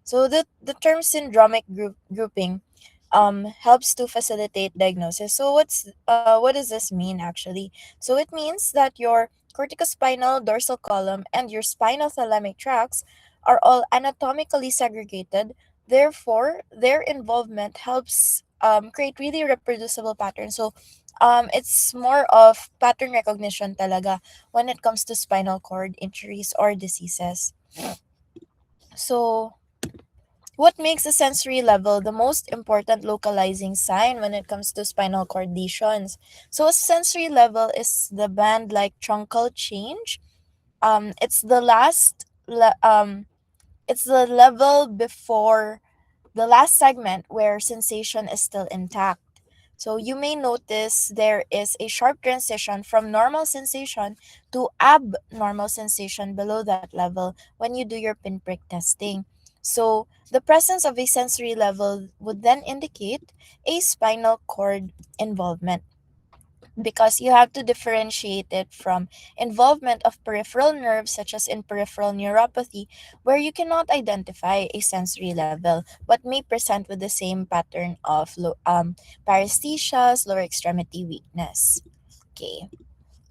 So the term syndromic grouping helps to facilitate diagnosis. So what does this mean actually? So it means that your corticospinal dorsal column and your spinal thalamic tracts are all anatomically segregated. Therefore, their involvement helps create really reproducible patterns. So it's more of pattern recognition talaga when it comes to spinal cord injuries or diseases. So what makes a sensory level the most important localizing sign when it comes to spinal cord lesions? So a sensory level is the band-like truncal change. It's the it's the level before the last segment where sensation is still intact. So you may notice there is a sharp transition from normal sensation to abnormal sensation below that level when you do your pinprick testing. So the presence of a sensory level would then indicate a spinal cord involvement, because you have to differentiate it from involvement of peripheral nerves, such as in peripheral neuropathy, where you cannot identify a sensory level but may present with the same pattern of paresthesias, lower extremity weakness. Okay.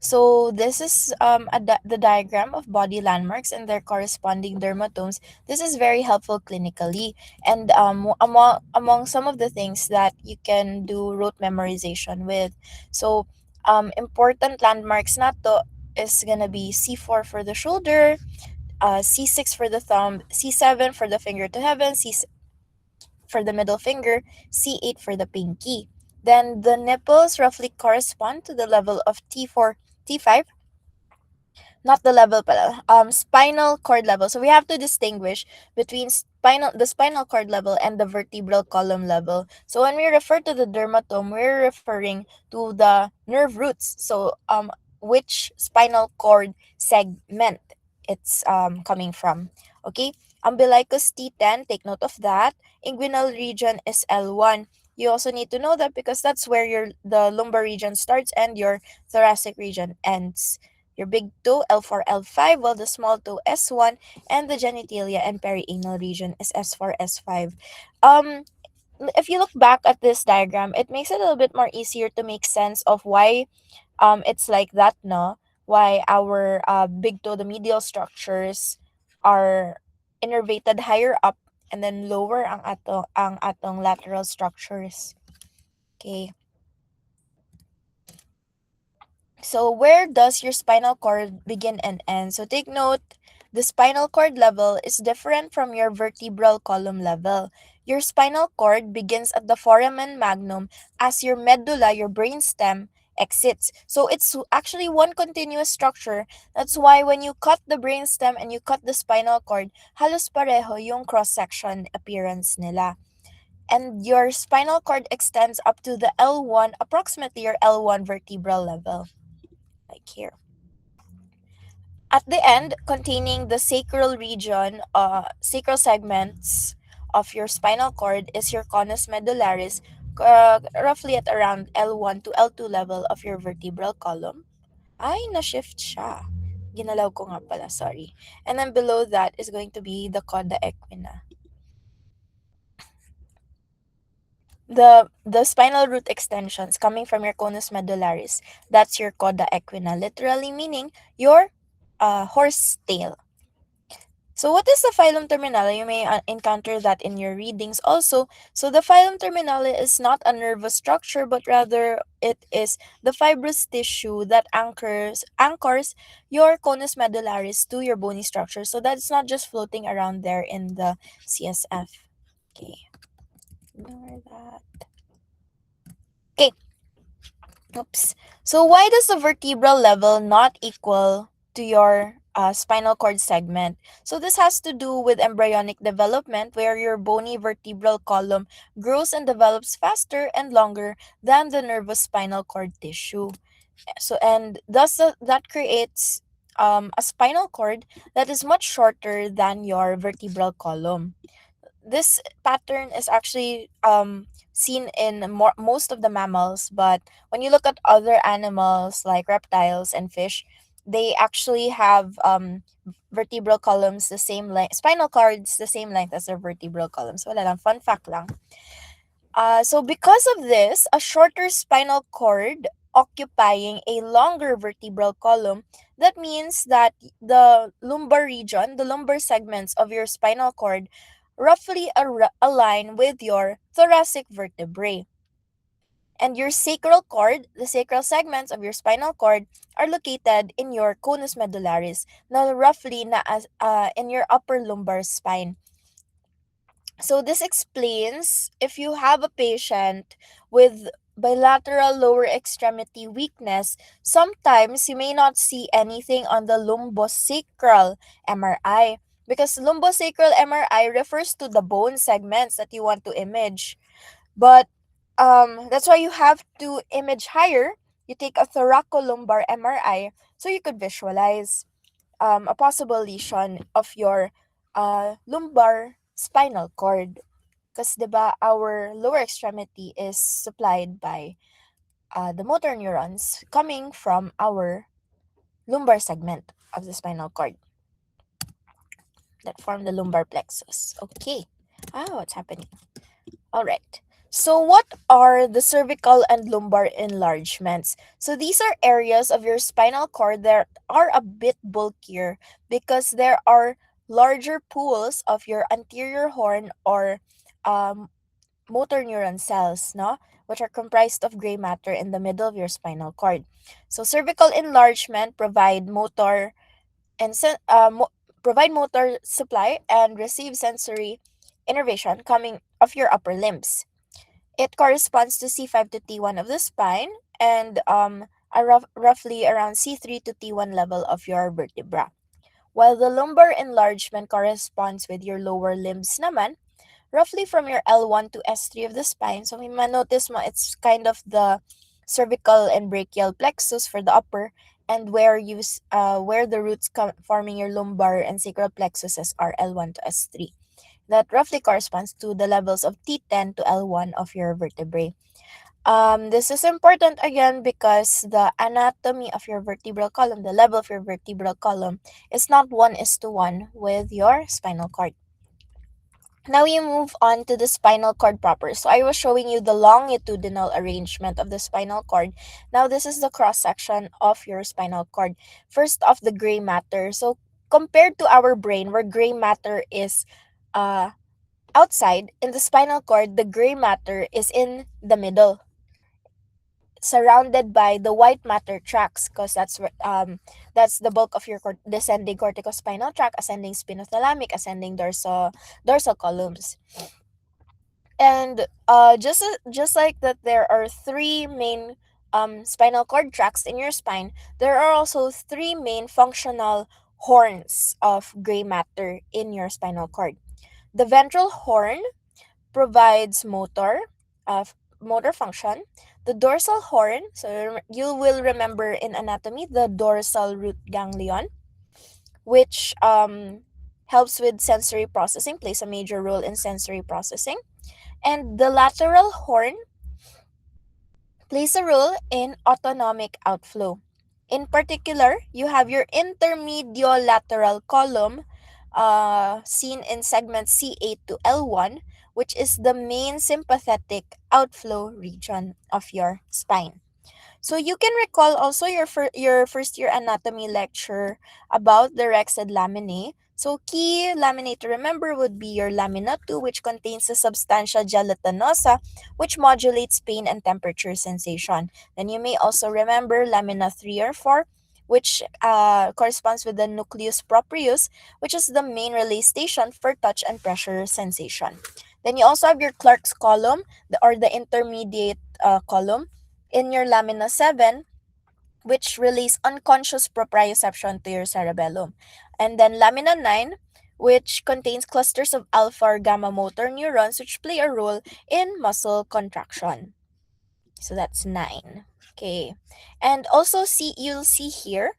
So this is the diagram of body landmarks and their corresponding dermatomes. This is very helpful clinically, and among some of the things that you can do rote memorization with. So important landmarks nato is gonna be C4 for the shoulder, C6 for the thumb, C7 for the finger to heaven, C for the middle finger, C8 for the pinky. Then the nipples roughly correspond to the level of T4, T5, not the level pala, spinal cord level. So we have to distinguish between the spinal cord level and the vertebral column level. So when we refer to the dermatome, we're referring to the nerve roots. So which spinal cord segment it's coming from. Okay? Umbilicus T10, take note of that. Inguinal region is L1. You also need to know that because that's where the lumbar region starts and your thoracic region ends. Your big toe L4, L5, while the small toe S1, and the genitalia and perianal region is S4, S5. Um, if you look back at this diagram, it makes it a little bit more easier to make sense of why it's like that, no? Why our big toe, the medial structures, are innervated higher up and then lower ang atong lateral structures. Okay. So where does your spinal cord begin and end? So take note, the spinal cord level is different from your vertebral column level. Your spinal cord begins at the foramen magnum as your medulla, your brainstem, exits. So it's actually one continuous structure. That's why when you cut the brainstem and you cut the spinal cord, halos pareho yung cross-section appearance nila. And your spinal cord extends up to the L1, approximately your L1 vertebral level, like here. At the end, containing the sacral region, sacral segments of your spinal cord is your conus medullaris, roughly at around L1 to L2 level of your vertebral column. Ay, na-shift siya. Ginalaw ko nga pala, sorry. And then below that is going to be the coda equina. The spinal root extensions coming from your conus medullaris, that's your coda equina, literally meaning your horse tail. So what is the phylum terminale? You may encounter that in your readings also. So the phylum terminale is not a nervous structure, but rather it is the fibrous tissue that anchors your conus medullaris to your bony structure. So that's not just floating around there in the CSF. Okay, ignore that. Okay. Oops. So why does the vertebral level not equal to your spinal cord segment? So this has to do with embryonic development, where your bony vertebral column grows and develops faster and longer than the nervous spinal cord tissue. So and thus that creates a spinal cord that is much shorter than your vertebral column. This pattern is actually seen in most of the mammals, but when you look at other animals like reptiles and fish, they actually have vertebral columns the same length, spinal cords the same length as their vertebral columns. Wala lang, fun fact lang. So because of this, a shorter spinal cord occupying a longer vertebral column, that means that the lumbar region, the lumbar segments of your spinal cord, roughly align with your thoracic vertebrae. And your sacral cord, the sacral segments of your spinal cord, are located in your conus medullaris, now roughly in your upper lumbar spine. So this explains if you have a patient with bilateral lower extremity weakness, sometimes you may not see anything on the lumbosacral MRI because lumbosacral MRI refers to the bone segments that you want to image. But that's why you have to image higher. You take a thoracolumbar MRI so you could visualize a possible lesion of your lumbar spinal cord. Because, diba, our lower extremity is supplied by the motor neurons coming from our lumbar segment of the spinal cord that form the lumbar plexus. Okay. What's happening? All right. So, what are the cervical and lumbar enlargements? So, these are areas of your spinal cord that are a bit bulkier because there are larger pools of your anterior horn or um, motor neuron cells, no? Which are comprised of gray matter in the middle of your spinal cord. So, cervical enlargement and sen- uh, mo- provide motor supply and receive sensory innervation coming of your upper limbs. It corresponds to C5 to T1 of the spine and roughly around C3 to T1 level of your vertebra. While the lumbar enlargement corresponds with your lower limbs naman, roughly from your L1 to S3 of the spine. So may manotice mo it's kind of the cervical and brachial plexus for the upper and where the roots forming your lumbar and sacral plexuses are L1 to S3. That roughly corresponds to the levels of T10 to L1 of your vertebrae. This is important again because the anatomy of your vertebral column, the level of your vertebral column, is not 1:1 with your spinal cord. Now we move on to the spinal cord proper. So I was showing you the longitudinal arrangement of the spinal cord. Now this is the cross section of your spinal cord. First off, the gray matter. So compared to our brain, where gray matter is uh, outside, in the spinal cord, the gray matter is in the middle, surrounded by the white matter tracts, because that's the bulk of your descending corticospinal tract, ascending spinothalamic, ascending dorsal columns. And just like that, there are three main spinal cord tracts in your spine. There are also three main functional horns of gray matter in your spinal cord. The ventral horn provides motor function. The dorsal horn, so you will remember in anatomy the dorsal root ganglion, which helps with sensory processing, plays a major role in sensory processing. And the lateral horn plays a role in autonomic outflow. In particular, you have your intermediolateral column seen in segment C8 to L1, which is the main sympathetic outflow region of your spine. So you can recall also your first year anatomy lecture about the rexed laminae. So key laminae to remember would be your lamina 2, which contains a substantia gelatinosa which modulates pain and temperature sensation. Then you may also remember lamina 3 or 4, which corresponds with the nucleus proprius, which is the main relay station for touch and pressure sensation. Then you also have your Clark's column, or the intermediate column in your lamina 7, which relays unconscious proprioception to your cerebellum. And then lamina 9, which contains clusters of alpha or gamma motor neurons which play a role in muscle contraction. So that's 9. Okay. And also you'll see here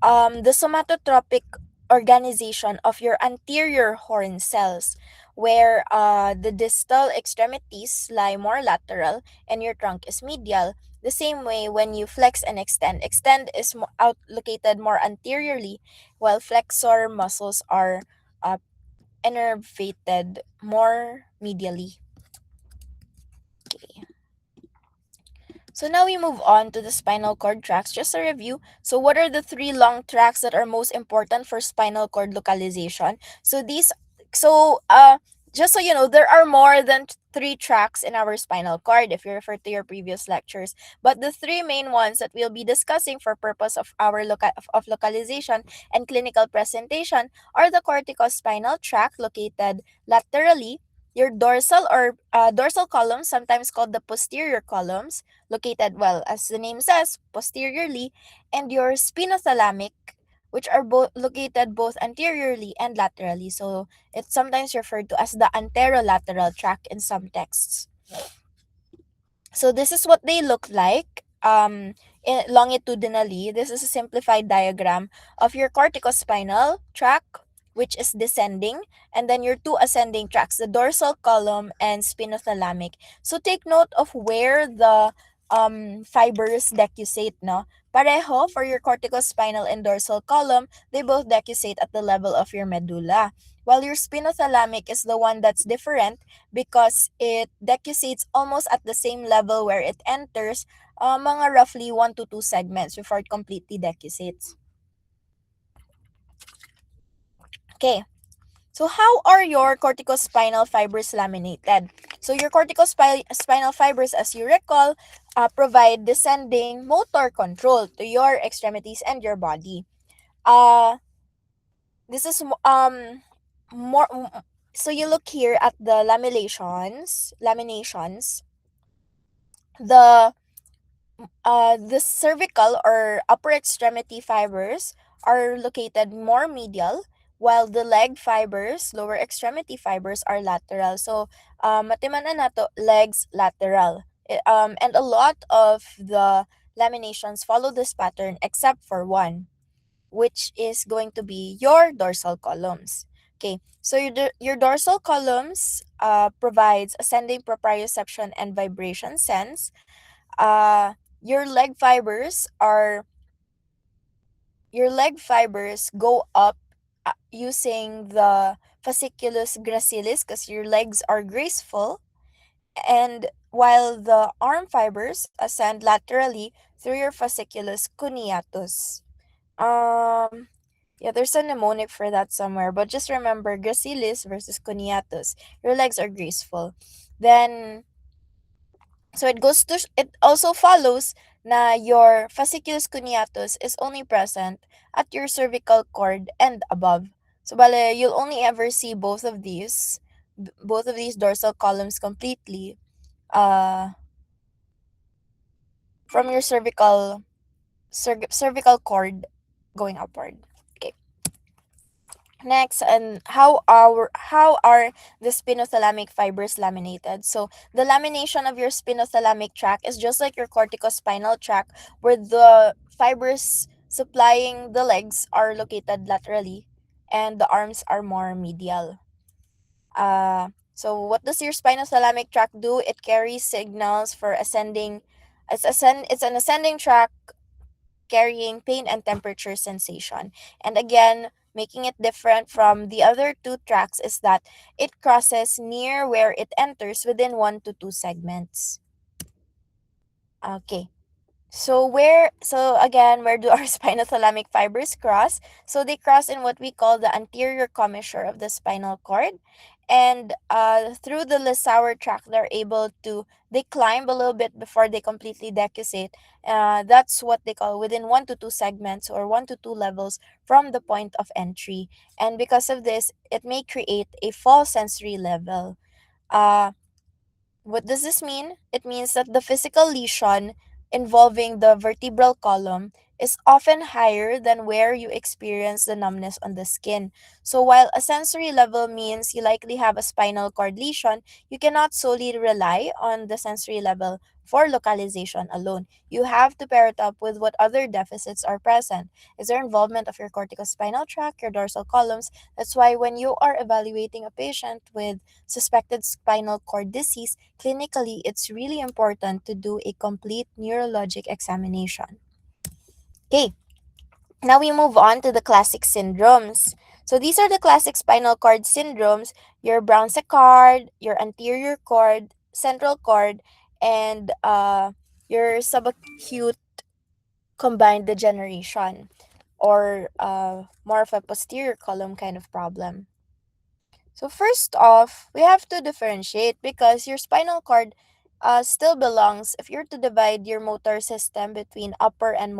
the somatotropic organization of your anterior horn cells. where the distal extremities lie more lateral and your trunk is medial. The same way when you flex and extend. Extend is located more anteriorly, while flexor muscles are uh, innervated more medially. Okay. So now we move on to the spinal cord tracts. Just a review. So what are the three long tracts that are most important for spinal cord localization? So just so you know, there are more than three tracks in our spinal cord if you refer to your previous lectures. But the three main ones that we'll be discussing for purpose of our of localization and clinical presentation are the corticospinal tract located laterally, your dorsal columns, sometimes called the posterior columns, located, well, as the name says, posteriorly, and your spinothalamic, which are both located both anteriorly and laterally. So it's sometimes referred to as the anterolateral tract in some texts. So this is what they look like longitudinally. This is a simplified diagram of your corticospinal tract, which is descending, and then your two ascending tracts, the dorsal column and spinothalamic. So take note of where the fibers decussate, no? Pareho for your corticospinal and dorsal column, they both decussate at the level of your medulla. While your spinothalamic is the one that's different because it decussates almost at the same level where it enters, mga roughly 1 to 2 segments before it completely decussates. Okay, so how are your corticospinal fibers laminated? So your corticospinal fibers, as you recall, provide descending motor control to your extremities and your body. Uh, this is more. So you look here at the laminations. The cervical or upper extremity fibers are located more medial, while the leg fibers, lower extremity fibers, are lateral. So, matimanan nato, legs lateral. And a lot of the laminations follow this pattern except for one, which is going to be your dorsal columns. Okay, so your dorsal columns provides ascending proprioception and vibration sense. Your leg fibers are your leg fibers go up using the fasciculus gracilis because your legs are graceful, and while the arm fibers ascend laterally through your fasciculus cuneatus. um yeah, there's a mnemonic for that somewhere, but just remember gracilis versus cuneatus. Your legs are graceful. Then So it also follows na your fasciculus cuneatus is only present at your cervical cord and above. So bale, you'll only ever see both of these dorsal columns completely uh from your cervical cord going upward. Okay. Next, and how are the spinothalamic fibers laminated? So the lamination of your spinothalamic tract is just like your corticospinal tract, where the fibers supplying the legs are located laterally, and the arms are more medial. So what does your spinothalamic tract do? It carries signals for ascending. It's an ascending tract carrying pain and temperature sensation. And again, making it different from the other two tracks is that it crosses near where it enters within 1 to 2 segments. Okay. Where do our spinothalamic fibers cross? So they cross in what we call the anterior commissure of the spinal cord. And through the Lissauer tract, they climb a little bit before they completely decussate. That's what they call within 1 to 2 segments or 1 to 2 levels from the point of entry. And because of this, it may create a false sensory level. Uh, what does this mean? It means that the physical lesion involving the vertebral column is often higher than where you experience the numbness on the skin. So while a sensory level means you likely have a spinal cord lesion, you cannot solely rely on the sensory level for localization alone. You have to pair it up with what other deficits are present. Is there involvement of your corticospinal tract, your dorsal columns? That's why when you are evaluating a patient with suspected spinal cord disease, clinically it's really important to do a complete neurologic examination. Okay, now we move on to the classic syndromes. So these are the classic spinal cord syndromes: your brown cord, your anterior cord, central cord, and your subacute combined degeneration, or more of a posterior column kind of problem. So first off, we have to differentiate because your spinal cord still belongs. If you're to divide your motor system between upper and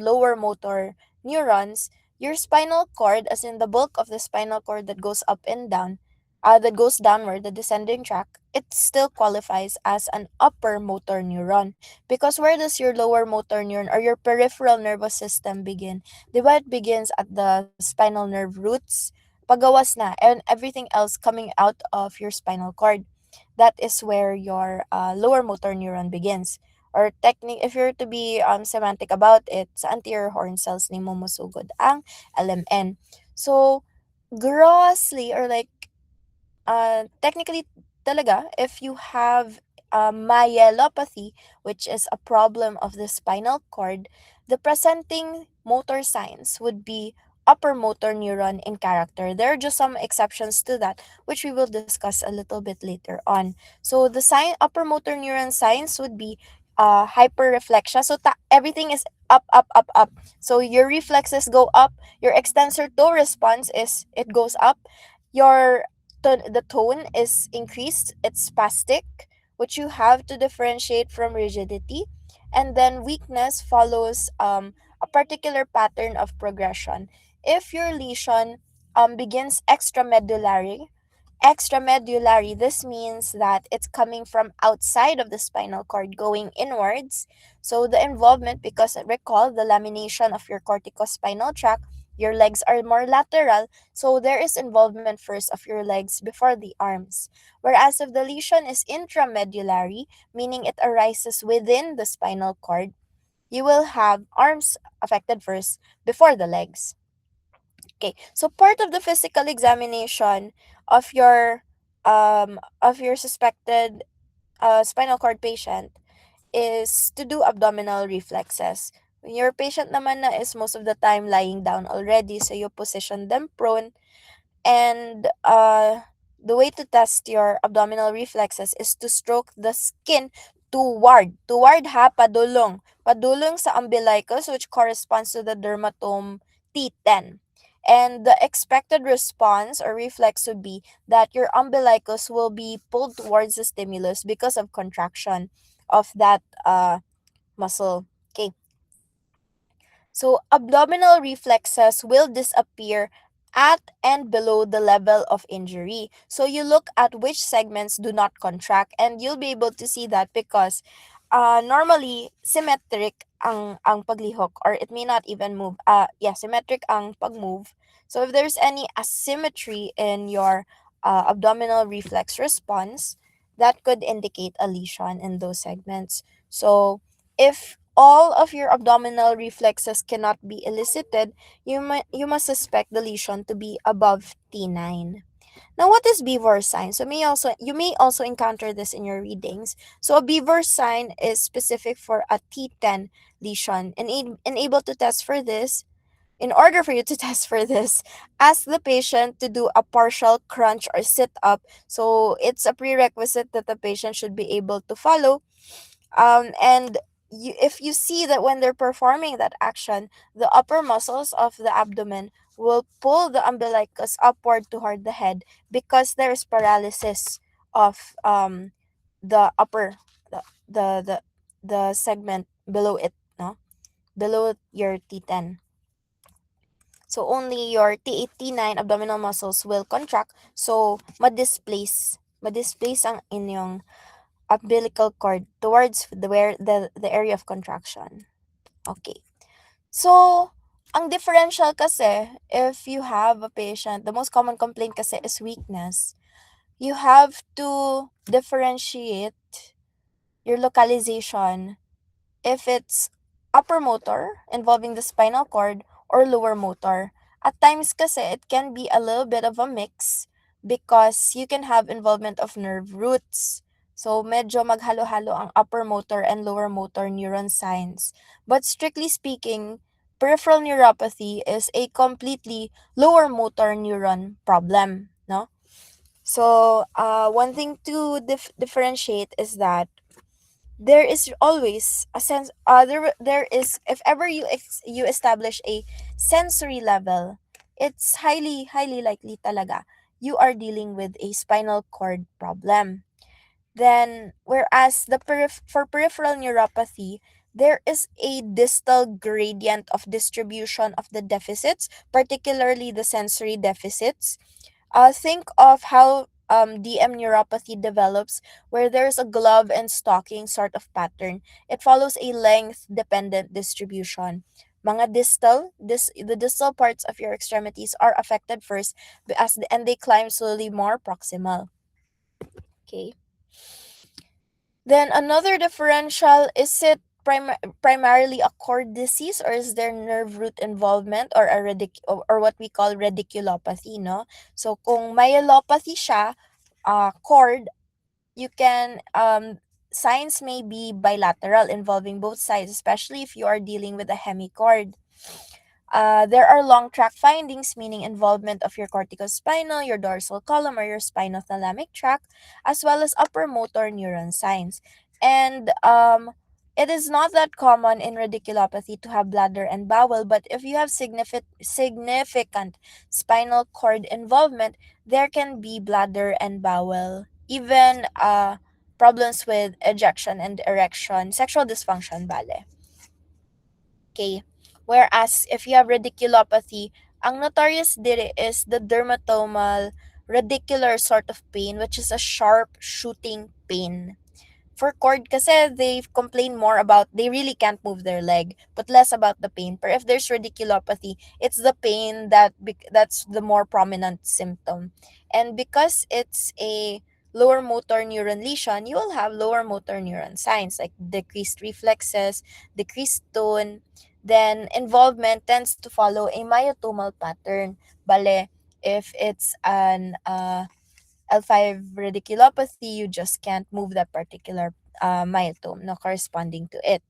lower motor neurons, your spinal cord, as in the bulk of the spinal cord that goes up and down, that goes downward, the descending track, it still qualifies as an upper motor neuron. Because where does your lower motor neuron or your peripheral nervous system begin? Diba it begins at the spinal nerve roots, pagawas na, and everything else coming out of your spinal cord. That is where your lower motor neuron begins. Or technique, if you're to be semantic about it, sa anterior horn cells ni momusugod ang LMN. So, grossly, or like technically talaga, if you have myelopathy, which is a problem of the spinal cord, the presenting motor signs would be upper motor neuron in character. There are just some exceptions to that, which we will discuss a little bit later on. So the upper motor neuron signs would be hyperreflexia. So everything is up, up, up, up. So your reflexes go up. Your extensor toe response is it goes up. Your the tone is increased, it's spastic, which you have to differentiate from rigidity. And then weakness follows a particular pattern of progression. If your lesion begins extramedullary, this means that it's coming from outside of the spinal cord going inwards. So the involvement, because recall the lamination of your corticospinal tract, your legs are more lateral, so there is involvement first of your legs before the arms. Whereas if the lesion is intramedullary, meaning it arises within the spinal cord, you will have arms affected first before the legs. Okay, so part of the physical examination of your suspected spinal cord patient is to do abdominal reflexes. Your patient naman na is most of the time lying down already, so you position them prone. And the way to test your abdominal reflexes is to stroke the skin toward ha, padulong sa umbilicus, which corresponds to the dermatome T10. And the expected response or reflex would be that your umbilicus will be pulled towards the stimulus because of contraction of that muscle. Okay, so abdominal reflexes will disappear at and below the level of injury. So you look at which segments do not contract, and you'll be able to see that because normally symmetric ang paglihok, or it may not even move. Yeah, symmetric ang pagmove. So if there's any asymmetry in your abdominal reflex response, that could indicate a lesion in those segments. So if all of your abdominal reflexes cannot be elicited, you must suspect the lesion to be above T9. Now, what is Beaver sign? So you may also encounter this in your readings. So a Beaver sign is specific for a T10 lesion. And able to test for this, in order for you to test for this, ask the patient to do a partial crunch or sit up. So it's a prerequisite that the patient should be able to follow. And if you see that when they're performing that action, the upper muscles of the abdomen will pull the umbilicus upward toward the head because there is paralysis of the upper the the the, the segment below it, no, below your T10. So only your T8, T9 abdominal muscles will contract. So ma-displace ang inyong umbilical cord towards the area of contraction. Okay. So, ang differential kasi, if you have a patient, the most common complaint kasi is weakness. You have to differentiate your localization if it's upper motor involving the spinal cord or lower motor. At times kasi it can be a little bit of a mix because you can have involvement of nerve roots. So medyo maghalo-halo ang upper motor and lower motor neuron signs. But strictly speaking, peripheral neuropathy is a completely lower motor neuron problem, no? So, one thing to differentiate is that there is always a sense there is, if ever you establish a sensory level, it's highly likely talaga you are dealing with a spinal cord problem. Then whereas for peripheral neuropathy, there is a distal gradient of distribution of the deficits, particularly the sensory deficits. Think of how DM neuropathy develops, where there's a glove and stocking sort of pattern. It follows a length dependent distribution. Mga the distal parts of your extremities are affected first, and they climb slowly more proximal. Okay. Then another differential, is it primarily a cord disease, or is there nerve root involvement, or or what we call radiculopathy, no? So kung myelopathy siya, cord, you can signs may be bilateral involving both sides, especially if you are dealing with a hemicord. There are long track findings, meaning involvement of your corticospinal, your dorsal column, or your spinothalamic tract, as well as upper motor neuron signs. And it is not that common in radiculopathy to have bladder and bowel, but if you have significant spinal cord involvement, there can be bladder and bowel, even problems with ejection and erection, sexual dysfunction, bale. Okay. Whereas if you have radiculopathy, ang notorious dire is the dermatomal radicular sort of pain, which is a sharp shooting pain. For cord kasi, they complain more about they really can't move their leg, but less about the pain. But if there's radiculopathy, it's the pain that's the more prominent symptom. And because it's a lower motor neuron lesion, you will have lower motor neuron signs like decreased reflexes, decreased tone. Then involvement tends to follow a myotomal pattern. Bale, if it's an L5 radiculopathy, you just can't move that particular myotome, no, corresponding to it.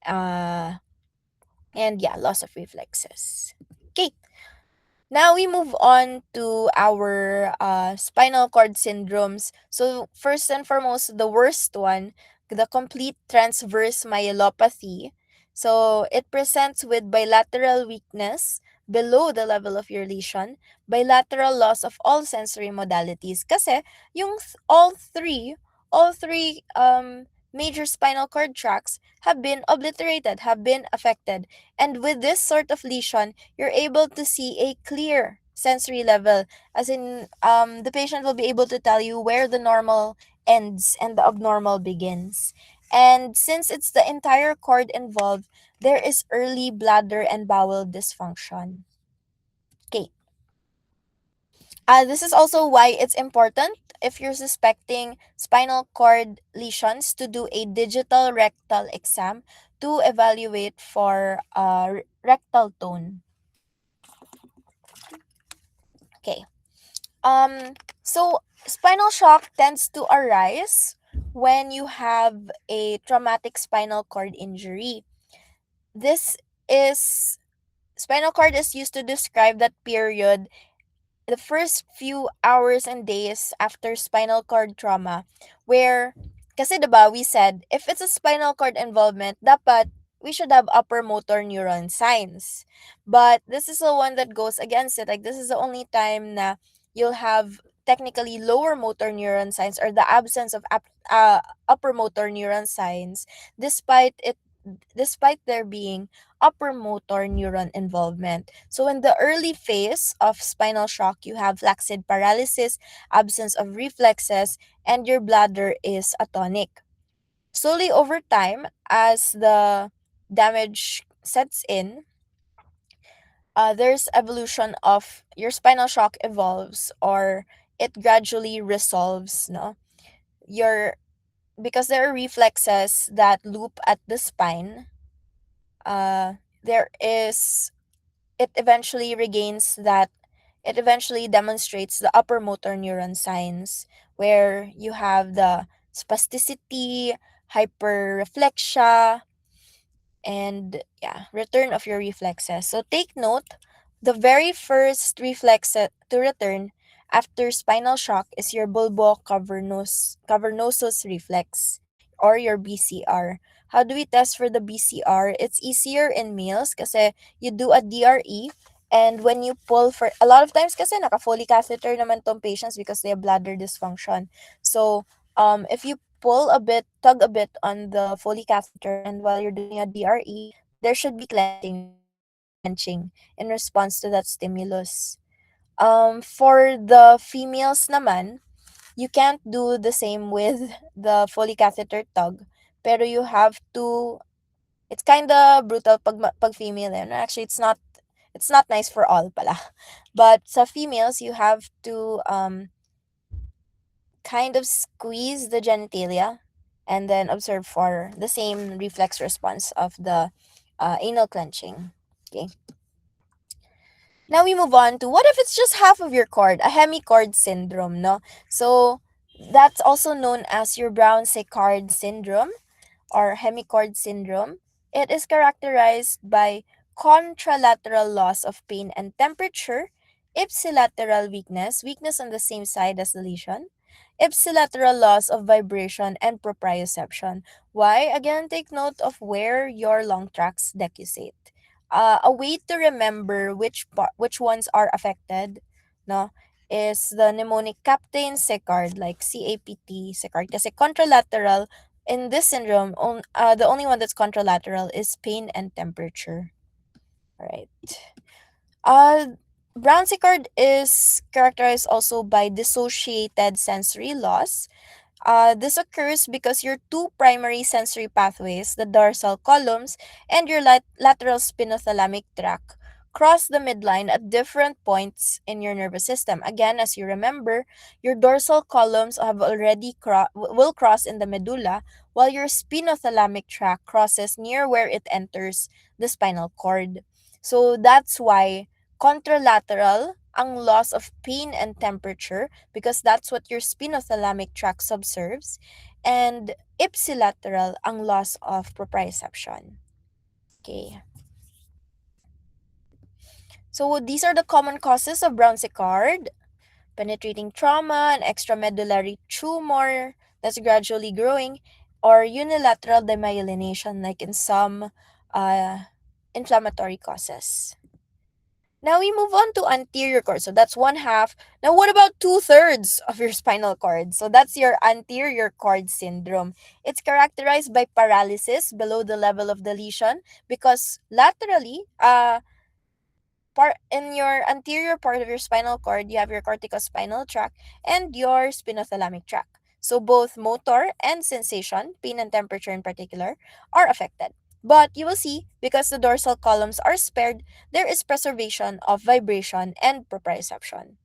Uh, and yeah, loss of reflexes. Okay, now we move on to our spinal cord syndromes. So first and foremost, the worst one, the complete transverse myelopathy. So it presents with bilateral weakness below the level of your lesion, bilateral loss of all sensory modalities. Kasi yung all three major spinal cord tracts have been obliterated, have been affected. And with this sort of lesion, you're able to see a clear sensory level, as in the patient will be able to tell you where the normal ends and the abnormal begins. And since it's the entire cord involved, there is early bladder and bowel dysfunction. Okay. This is also why it's important, if you're suspecting spinal cord lesions, to do a digital rectal exam to evaluate for rectal tone. Okay. So spinal shock tends to arise when you have a traumatic spinal cord injury. This is Spinal cord is used to describe that period, the first few hours and days after spinal cord trauma, where, kasi diba we said, if it's a spinal cord involvement, dapat we should have upper motor neuron signs. But this is the one that goes against it. Like, this is the only time na you'll have technically lower motor neuron signs, or the absence of upper motor neuron signs, despite it despite there being upper motor neuron involvement. So in the early phase of spinal shock, you have flaccid paralysis, absence of reflexes, and your bladder is atonic. Slowly over time, as the damage sets in, there's evolution of your spinal shock evolves, or it gradually resolves, no? Your Because there are reflexes that loop at the spine, uh there is it eventually regains that it eventually demonstrates the upper motor neuron signs, where you have the spasticity, hyperreflexia, and yeah, return of your reflexes. So take note, the very first reflex to return after spinal shock is your bulbocavernosus reflex, or your BCR. How do we test for the BCR? It's easier in males kasi you do a DRE, and when you pull, for a lot of times kasi naka-Foley catheter naman tong patients because they have bladder dysfunction. So if you tug a bit on the Foley catheter, and while you're doing a DRE, there should be clenching, no? There should be clenching in response to that stimulus. For the females naman, you can't do the same with the Foley catheter tug, pero you have to. It's kind of brutal pag female, eh. No, actually, it's not nice for all pala. But sa females, you have to kind of squeeze the genitalia and then observe for the same reflex response of the anal clenching. Okay. Now we move on to, what if it's just half of your cord, a hemicord syndrome, no? So that's also known as your Brown-Séquard syndrome or hemicord syndrome. It is characterized by contralateral loss of pain and temperature, ipsilateral weakness on the same side as the lesion, ipsilateral loss of vibration and proprioception. Why? Again, take note of where your lung tracts decussate. A way to remember which ones are affected, no, is the mnemonic Captain Séquard, like CAPT Séquard. Kasi contralateral in this syndrome, the only one that's contralateral is pain and temperature. All right. Uh, Brown-Séquard is characterized also by dissociated sensory loss. This occurs because your two primary sensory pathways, the dorsal columns and your lateral spinothalamic tract, cross the midline at different points in your nervous system. Again, as you remember, your dorsal columns will cross in the medulla, while your spinothalamic tract crosses near where it enters the spinal cord. So that's why contralateral ang loss of pain and temperature, because that's what your spinothalamic tract observes, and ipsilateral ang loss of proprioception. Okay. So these are the common causes of Brown-Séquard: penetrating trauma, an extramedullary tumor that's gradually growing, or unilateral demyelination, like in some uh, inflammatory causes. Now we move on to anterior cord. So that's one half. Now what about two-thirds of your spinal cord? So that's your anterior cord syndrome. It's characterized by paralysis below the level of the lesion, because laterally, in your anterior part of your spinal cord, you have your corticospinal tract and your spinothalamic tract. So both motor and sensation, pain and temperature in particular, are affected. But you will see, because the dorsal columns are spared, there is preservation of vibration and proprioception.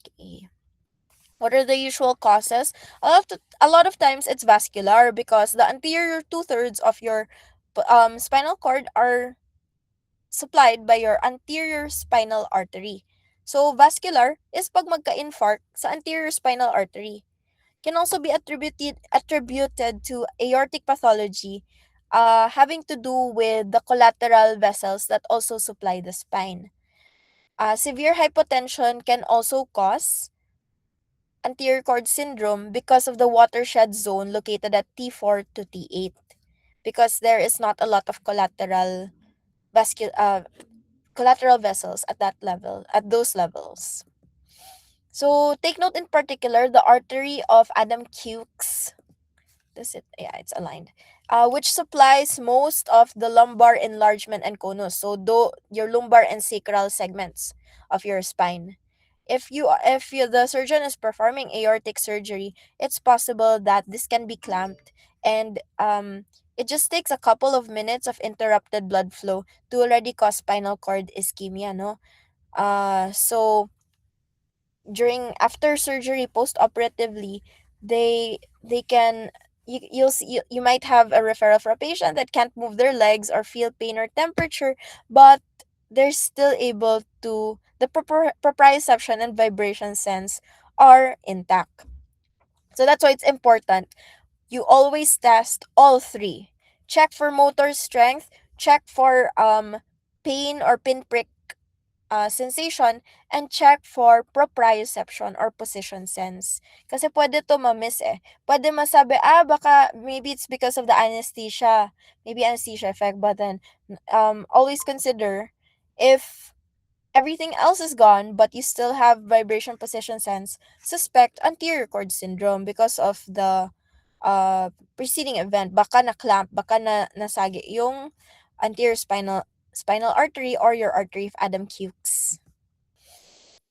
Okay. What are the usual causes? A lot of times it's vascular, because the anterior two-thirds of your spinal cord are supplied by your anterior spinal artery. So vascular is pag magka-infarct sa anterior spinal artery. Can also be attributed to aortic pathology, having to do with the collateral vessels that also supply the spine. Severe hypotension can also cause anterior cord syndrome because of the watershed zone located at T4 to T8, because there is not a lot of collateral vessels at those levels. So take note in particular the artery of Adam Cukes. Yeah, it's aligned. Which supplies most of the lumbar enlargement and conus. So your lumbar and sacral segments of your spine. If the surgeon is performing aortic surgery, it's possible that this can be clamped, and It just takes a couple of minutes of interrupted blood flow to already cause spinal cord ischemia, no? So during after surgery post operatively, they can you'll see you might have a referral for a patient that can't move their legs or feel pain or temperature, but they're still able to the proprioception and vibration sense are intact. So that's why it's important you always test all three. Check for motor strength, check for pain or pinprick sensation, and check for proprioception or position sense. Kasi pwede to ma-miss eh. Pwede masabi, baka maybe it's because of the anesthesia. Maybe anesthesia effect, but then always consider if everything else is gone but you still have vibration position sense, suspect anterior cord syndrome because of the uh, preceding event. Baka na-clamp, baka nasagi yung anterior spinal artery or your artery of Adam Hughes.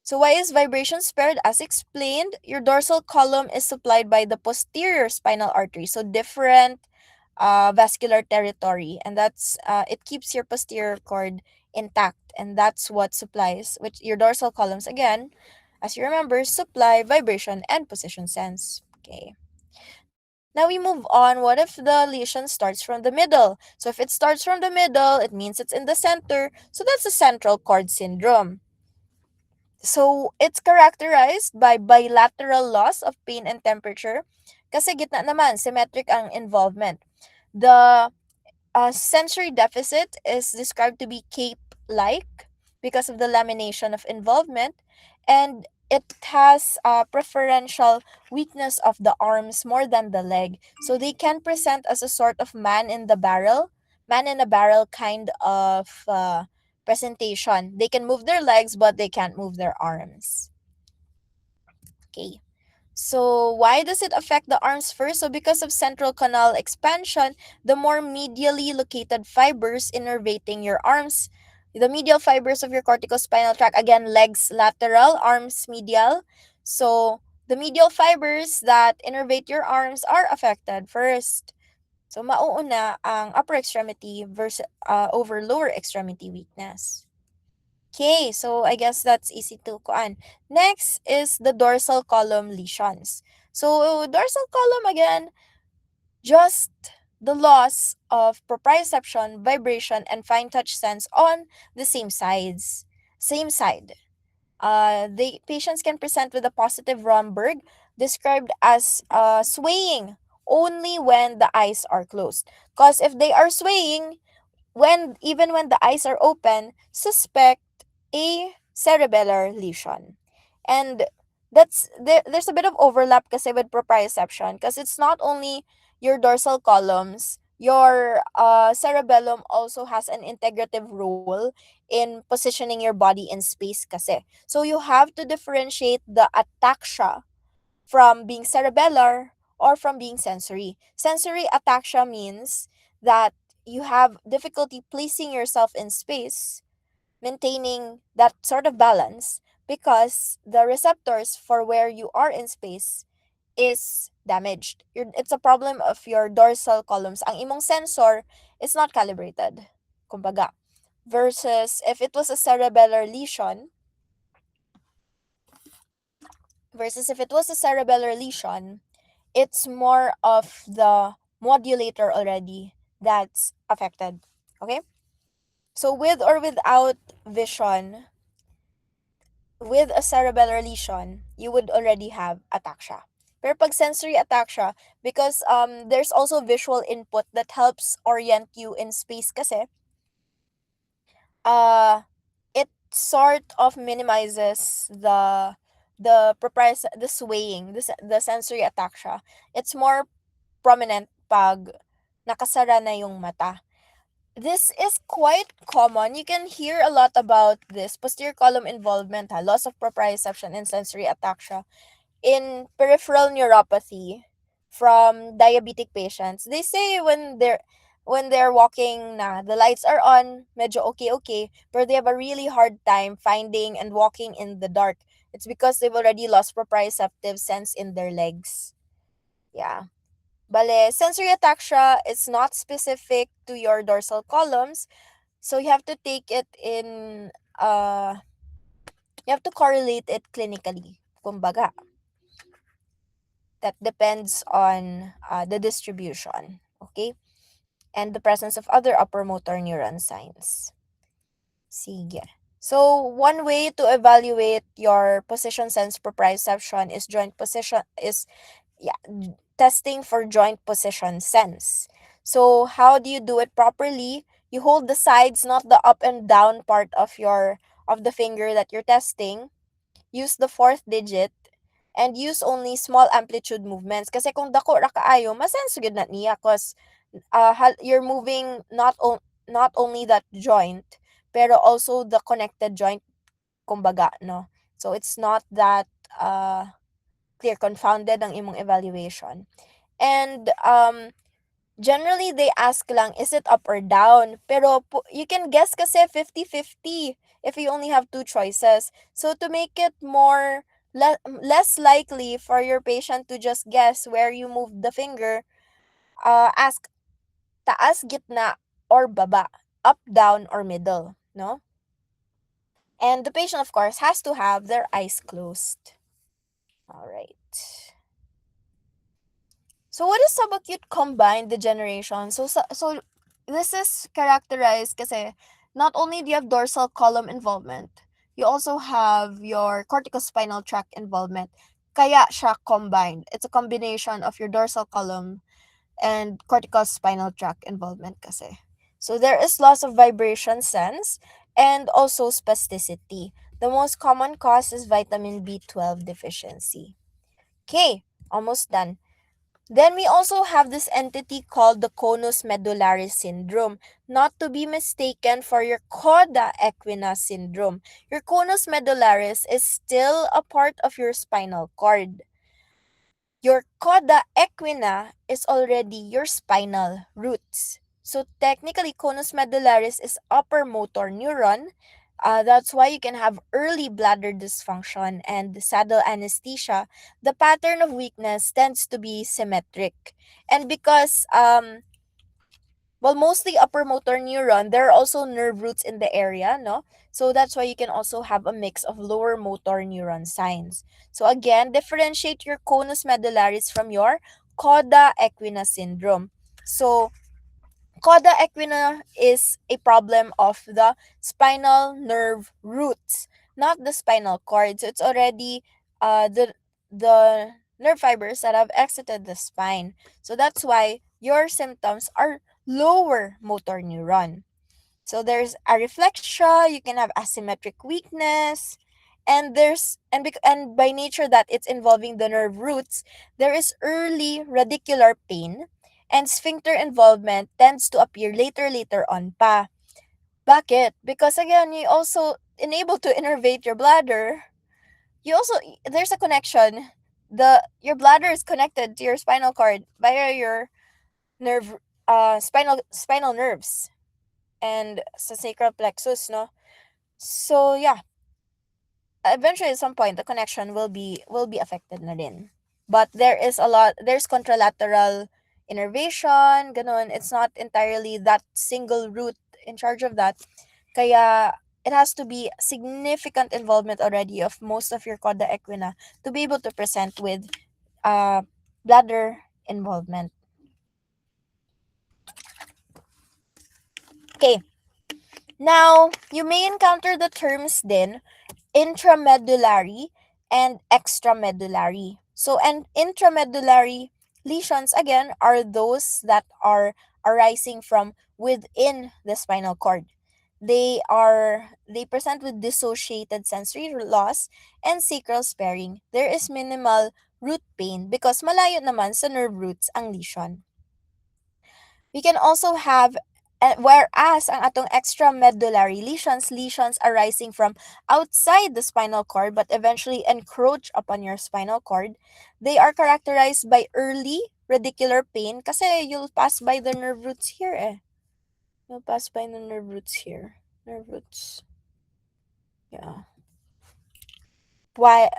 So why is vibration spared? As explained, your dorsal column is supplied by the posterior spinal artery. So different vascular territory, and that's it keeps your posterior cord intact, and that's what supplies which your dorsal columns again, as you remember, supply vibration and position sense. Okay. Now we move on. What if the lesion starts from the middle? So if it starts from the middle, it means it's in the center. So that's a central cord syndrome. So it's characterized by bilateral loss of pain and temperature. Kasi gitna naman, symmetric ang involvement. The sensory deficit is described to be cape-like because of the lamination of involvement, and it has a preferential weakness of the arms more than the leg. So they can present as a sort of man in a barrel kind of presentation. They can move their legs, but they can't move their arms. Okay. So why does it affect the arms first? So because of central canal expansion, the more medially located fibers innervating your arms, the medial fibers of your corticospinal tract, again, legs lateral, arms medial. So the medial fibers that innervate your arms are affected first. So mauuna ang upper extremity versus over lower extremity weakness. Okay, so I guess that's easy to kuan. Next is the dorsal column lesions. So dorsal column again, just the loss of proprioception, vibration, and fine touch sense on the same sides. Same side. The patients can present with a positive Romberg, described as swaying only when the eyes are closed. Because if they are swaying, when even when the eyes are open, suspect a cerebellar lesion. And there's a bit of overlap kasi with proprioception because it's not only your dorsal columns, your cerebellum also has an integrative role in positioning your body in space kasi. So you have to differentiate the ataxia from being cerebellar or from being sensory. Sensory ataxia means that you have difficulty placing yourself in space, maintaining that sort of balance because the receptors for where you are in space is damaged. It's a problem of your dorsal columns. Ang imong sensor is not calibrated, kumbaga. Versus if it was a cerebellar lesion, it's more of the modulator already that's affected. Okay? So with or without vision, with a cerebellar lesion, you would already have ataxia. Pero pag sensory ataxia, because there's also visual input that helps orient you in space kasi, uh, it sort of minimizes the swaying, the sensory ataxia. It's more prominent pag nakasara na yung mata. This is quite common. You can hear a lot about this posterior column involvement, loss of proprioception and sensory ataxia in peripheral neuropathy from diabetic patients. They say when they're walking na the lights are on, medyo okay, but they have a really hard time finding and walking in the dark. It's because they've already lost proprioceptive sense in their legs. Yeah. Bale, sensory ataxia is not specific to your dorsal columns, so you have to take it in, you have to correlate it clinically. Kumbaga, that depends on the distribution, okay? And the presence of other upper motor neuron signs. Sige. So, one way to evaluate your position sense proprioception is joint position is, yeah, testing for joint position sense. So, how do you do it properly? You hold the sides, not the up and down part of the finger that you're testing. Use the fourth digit and use only small amplitude movements. Kasi kung dako ra kaayo, masense gyud na niya cause you're moving not only that joint pero also the connected joint, kumbaga, no? So it's not that clear, confounded ang imong evaluation. And generally they ask lang, is it up or down? Pero you can guess kasi 50-50 if you only have two choices. So to make it more less likely for your patient to just guess where you moved the finger, ask taas, gitna, or baba, up, down, or middle, no? And the patient, of course, has to have their eyes closed. All right. So what is subacute combined degeneration? So this is characterized kasi not only do you have dorsal column involvement, you also have your corticospinal tract involvement. Kaya siya combined. It's a combination of your dorsal column and corticospinal tract involvement kasi. So there is loss of vibration sense and also spasticity. The most common cause is vitamin B12 deficiency. Okay, almost done. Then we also have this entity called the conus medullaris syndrome, not to be mistaken for your coda equina syndrome. Your conus medullaris is still a part of your spinal cord. Your coda equina is already your spinal roots. So technically, conus medullaris is upper motor neuron. That's why you can have early bladder dysfunction and saddle anesthesia. The pattern of weakness tends to be symmetric. And because well, mostly upper motor neuron, there are also nerve roots in the area, no? So that's why you can also have a mix of lower motor neuron signs. So again, differentiate your conus medullaris from your coda equina syndrome. So coda equina is a problem of the spinal nerve roots, not the spinal cord. So it's already the nerve fibers that have exited the spine. So that's why your symptoms are lower motor neuron. So there's areflexia, you can have asymmetric weakness, and and by nature that it's involving the nerve roots, there is early radicular pain, and sphincter involvement tends to appear later on pa. Bakit? Because again, you also enable to innervate your bladder. You also there's a connection. Your bladder is connected to your spinal cord via your nerve spinal nerves and sa sacral plexus, no? So yeah, eventually at some point the connection will be affected na din. But there's contralateral innervation, ganun. It's not entirely that single root in charge of that. Kaya it has to be significant involvement already of most of your coda equina to be able to present with uh bladder involvement. Okay. Now, you may encounter the terms then intramedullary and extramedullary. So, and intramedullary lesions again are those that are arising from within the spinal cord. They present with dissociated sensory loss and sacral sparing. There is minimal root pain because malayo naman sa nerve roots ang lesion. We can also have, whereas ang atong extramedullary lesions arising from outside the spinal cord but eventually encroach upon your spinal cord, they are characterized by early radicular pain kasi you'll pass by the nerve roots here eh. You'll pass by the nerve roots here. Nerve roots. Yeah. Why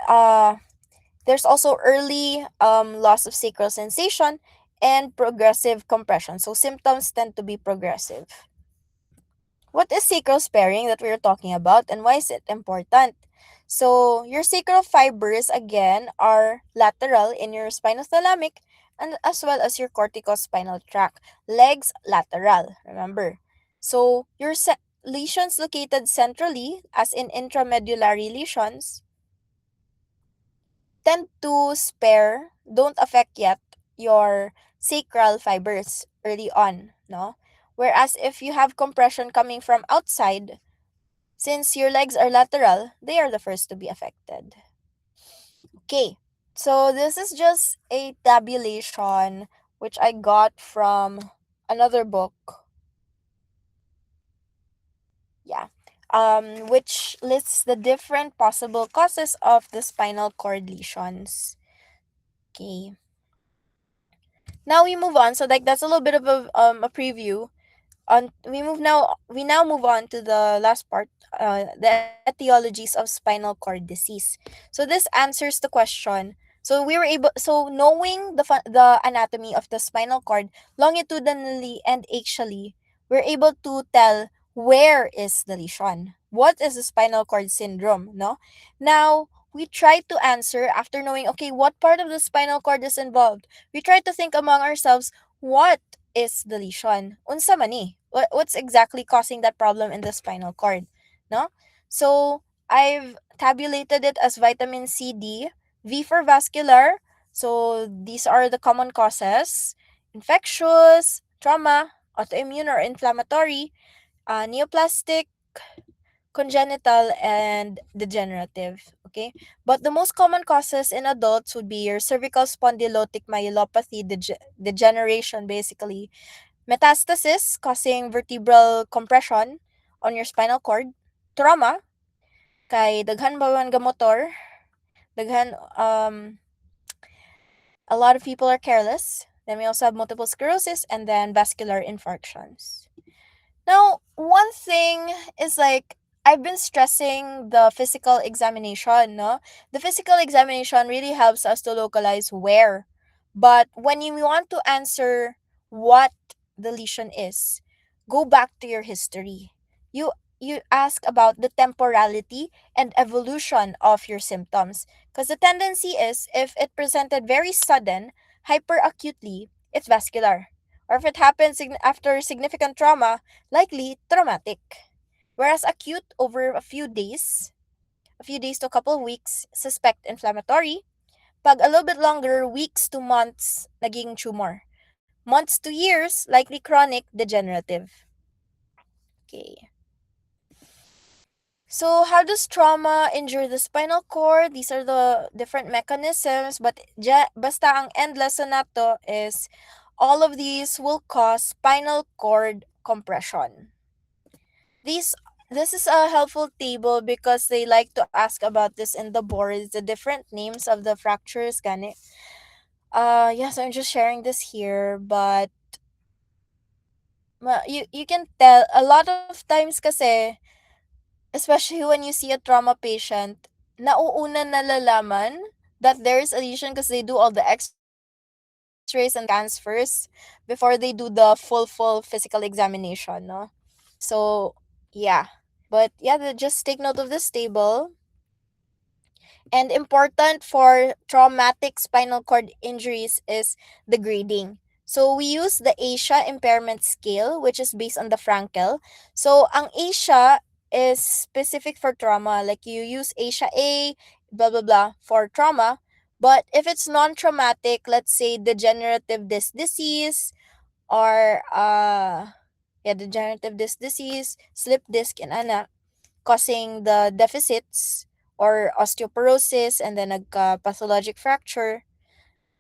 there's also early loss of sacral sensation and progressive compression. So symptoms tend to be progressive. What is sacral sparing that we are talking about, and why is it important? So your sacral fibers again are lateral in your spinothalamic and as well as your corticospinal tract. Legs lateral, remember. So your lesions located centrally, as in intramedullary lesions, tend to spare, don't affect yet your sacral fibers early on, no? Whereas if you have compression coming from outside, since your legs are lateral, they are the first to be affected. Okay, so this is just a tabulation which I got from another book. Yeah. Which lists the different possible causes of the spinal cord lesions. Okay. Now we move on. So like that's a little bit of a preview on we now move on to the last part, the etiologies of spinal cord disease. So this answers the question. So knowing the anatomy of the spinal cord longitudinally and axially, we're able to tell where is the lesion, what is the spinal cord syndrome, no? Now we try to answer after knowing, okay, what part of the spinal cord is involved. We try to think among ourselves, what is the lesion? Unsa man ni? What's exactly causing that problem in the spinal cord? No? So, I've tabulated it as vitamin C, D, V for vascular. So, these are the common causes: infectious, trauma, autoimmune or inflammatory, neoplastic, congenital, and degenerative. Okay? But the most common causes in adults would be your cervical spondylotic myelopathy, degeneration basically, metastasis causing vertebral compression on your spinal cord, trauma, kay daghan ba nga motor, daghan a lot of people are careless. Then we also have multiple sclerosis and then vascular infarctions. Now, one thing is like I've been stressing the physical examination, no? The physical examination really helps us to localize where. But when you want to answer what the lesion is, go back to your history. You you ask about the temporality and evolution of your symptoms, because the tendency is if it presented very sudden, hyperacutely, it's vascular. Or if it happens after significant trauma, likely traumatic. Whereas acute over a few days to a couple of weeks, suspect inflammatory. Pag a little bit longer, weeks to months, naging tumor. Months to years, likely chronic degenerative. Okay. So, how does trauma injure the spinal cord? These are the different mechanisms, but basta ang end lesson nato is all of these will cause spinal cord compression. These this is a helpful table because they like to ask about this in the boards, the different names of the fractures gani. Yes, I'm just sharing this here, but you can tell a lot of times kasi, especially when you see a trauma patient, nauuna nalalaman that there's a lesion because they do all the x-rays and scans first before they do the full physical examination, no? So, yeah. But yeah, just take note of this table. And important for traumatic spinal cord injuries is the grading. So we use the ASIA impairment scale, which is based on the Frankel. So ang ASIA is specific for trauma. Like you use ASIA A, blah blah blah for trauma. But if it's non-traumatic, let's say degenerative disc disease or degenerative disc disease, slip disc and ana, causing the deficits or osteoporosis and then pathologic fracture,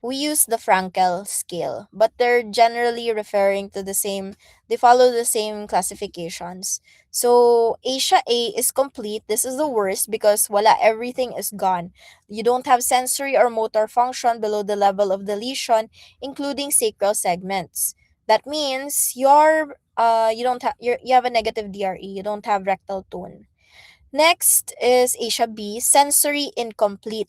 we use the Frankel scale, but they're generally referring to the same, they follow the same classifications. So, Asia A is complete. This is the worst because wala, everything is gone. You don't have sensory or motor function below the level of the lesion, including sacral segments. That means you don't have you have a negative DRE. You don't have rectal tone. Next is Asia B, sensory incomplete.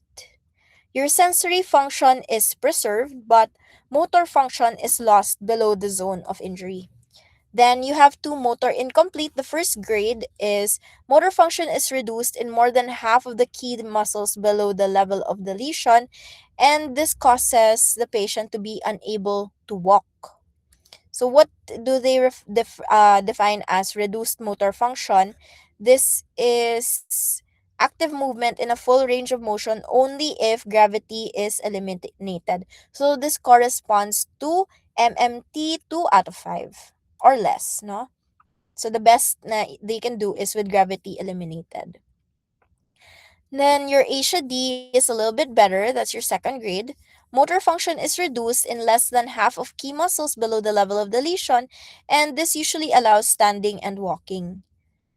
Your sensory function is preserved, but motor function is lost below the zone of injury. Then you have two motor incomplete. The first grade is motor function is reduced in more than half of the key muscles below the level of the lesion, and this causes the patient to be unable to walk. So, what do they define as reduced motor function? This is active movement in a full range of motion only if gravity is eliminated. So, this corresponds to MMT 2 out of 5 or less, no? So, the best na they can do is with gravity eliminated. Then your Asia D is a little bit better. That's your second grade. Motor function is reduced in less than half of key muscles below the level of the lesion, and this usually allows standing and walking.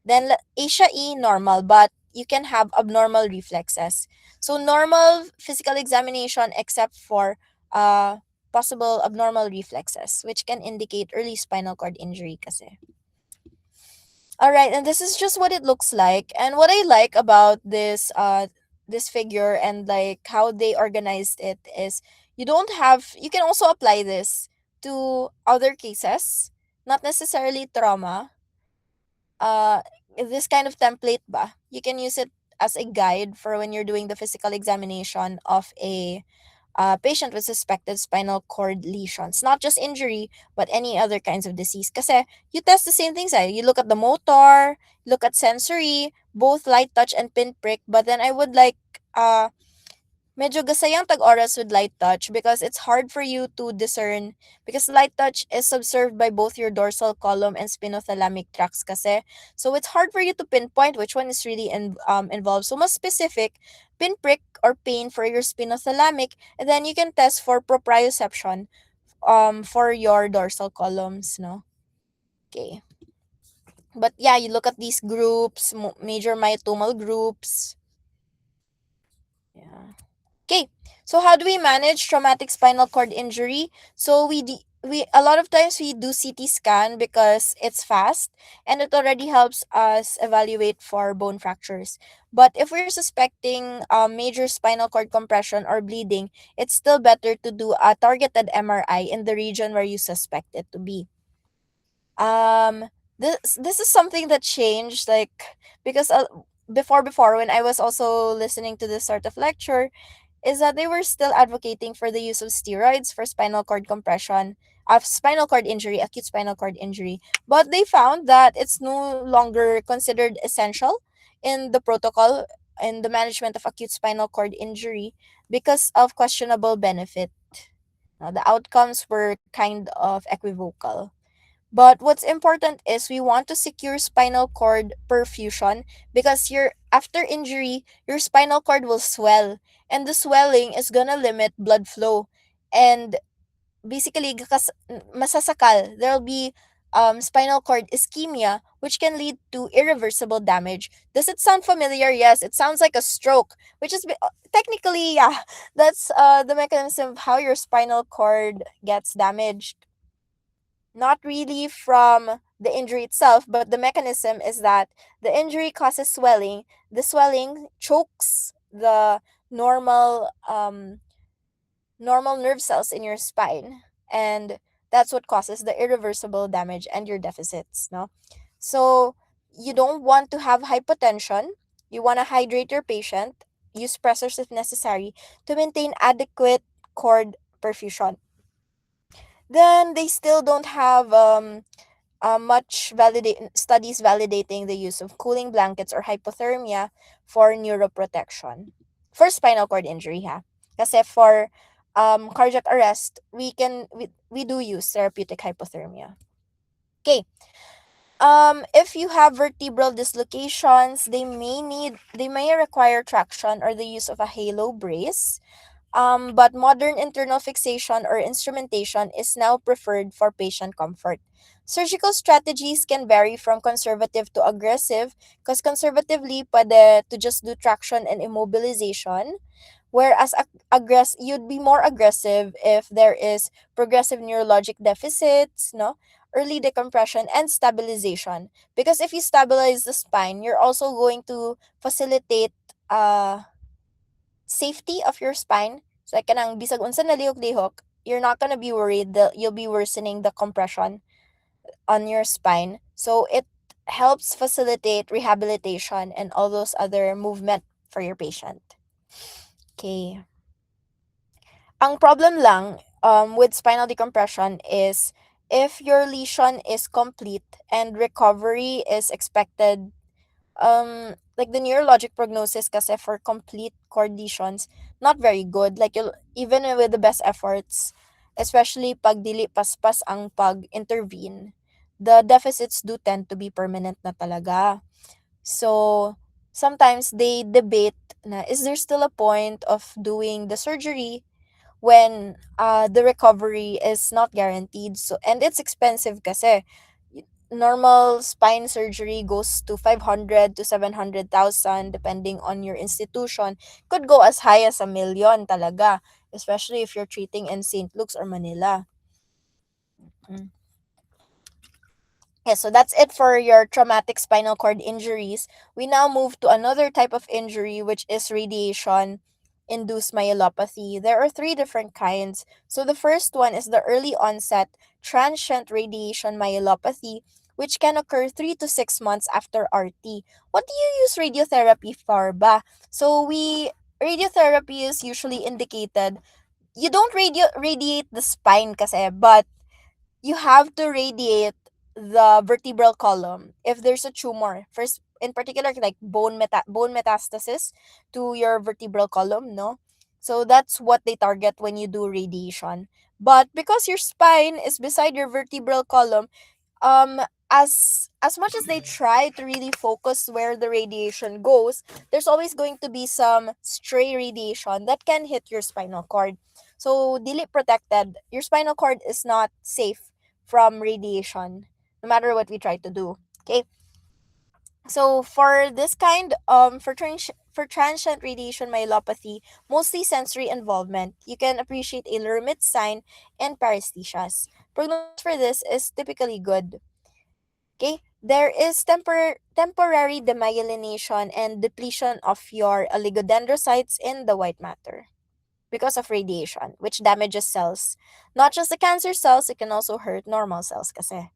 Then Asia E normal, but you can have abnormal reflexes. So normal physical examination except for possible abnormal reflexes, which can indicate early spinal cord injury kasi. All right, and this is just what it looks like. And what I like about this figure and like how they organized it is you can also apply this to other cases, not necessarily trauma. Uh this kind of template ba? You can use it as a guide for when you're doing the physical examination of a patient with suspected spinal cord lesions. Not just injury, but any other kinds of disease. Kasi you test the same things. You look at the motor, look at sensory, both light touch and pinprick. But then I would like medyo gasayang tag-oras with light touch because it's hard for you to discern because light touch is observed by both your dorsal column and spinothalamic tracts kasi. So it's hard for you to pinpoint which one is really involved. So mas specific, pinprick or pain for your spinothalamic, and then you can test for proprioception for your dorsal columns, no? Okay. But yeah, you look at these groups, major myotomal groups. Yeah. Okay, so how do we manage traumatic spinal cord injury? So we a lot of times we do CT scan because it's fast and it already helps us evaluate for bone fractures. But if we're suspecting major spinal cord compression or bleeding, it's still better to do a targeted MRI in the region where you suspect it to be. This is something that changed like because before when I was also listening to this sort of lecture is that they were still advocating for the use of steroids for spinal cord compression of spinal cord injury, acute spinal cord injury. But they found that it's no longer considered essential in the protocol in the management of acute spinal cord injury because of questionable benefit. The outcomes were kind of equivocal. But what's important is we want to secure spinal cord perfusion because your after injury, your spinal cord will swell and the swelling is gonna limit blood flow and basically masasakal. There'll be spinal cord ischemia which can lead to irreversible damage. Does it sound familiar? Yes, it sounds like a stroke, which is technically yeah, that's the mechanism of how your spinal cord gets damaged, not really from the injury itself, but the mechanism is that the injury causes swelling. The swelling chokes the normal normal nerve cells in your spine, and that's what causes the irreversible damage and your deficits. No, so you don't want to have hypotension. You want to hydrate your patient. Use pressors if necessary to maintain adequate cord perfusion. Then they still don't have much studies validating the use of cooling blankets or hypothermia for neuroprotection. For spinal cord injury, ha. Kasi for cardiac arrest, we do use therapeutic hypothermia. Okay. If you have vertebral dislocations, they may require traction or the use of a halo brace. But modern internal fixation or instrumentation is now preferred for patient comfort. Surgical strategies can vary from conservative to aggressive because conservatively pwede to just do traction and immobilization, whereas you'd be more aggressive if there is progressive neurologic deficits, no, early decompression and stabilization. Because if you stabilize the spine, you're also going to facilitate uh safety of your spine. So like kanang bisag unsa nalihok-lihok, you're not gonna be worried that you'll be worsening the compression on your spine. So it helps facilitate rehabilitation and all those other movement for your patient. Okay. Ang problem lang with spinal decompression is if your lesion is complete and recovery is expected, like the neurologic prognosis kasi for complete cord lesions, not very good. Like you'll, even with the best efforts, especially pag dili paspas ang pag-intervene, the deficits do tend to be permanent na talaga. So, sometimes they debate na is there still a point of doing the surgery when the recovery is not guaranteed. So and it's expensive kasi normal spine surgery goes to 500 to 700,000 depending on your institution. Could go as high as 1 million talaga, especially if you're treating in St. Luke's or Manila. Mm. Yeah, so that's it for your traumatic spinal cord injuries. We now move to another type of injury, which is radiation induced myelopathy. There are three different kinds. So the first one is the early onset transient radiation myelopathy, which can occur 3 to 6 months after RT. What do you use radiotherapy for, ba? So radiotherapy is usually indicated. You don't radiate the spine kasi, but you have to radiate the vertebral column if there's a tumor, first in particular like bone metastasis to your vertebral column, no? So that's what they target when you do radiation. But because your spine is beside your vertebral column, um as much as they try to really focus where the radiation goes, there's always going to be some stray radiation that can hit your spinal cord. So dili protected, your spinal cord is not safe from radiation no matter what we try to do. Okay, so for this kind for transient radiation myelopathy, mostly sensory involvement, you can appreciate a Lermit sign and paresthesias. Prognosis for this is typically good. Okay, there is temporary demyelination and depletion of your oligodendrocytes in the white matter because of radiation, which damages cells. Not just the cancer cells, it can also hurt normal cells kasi.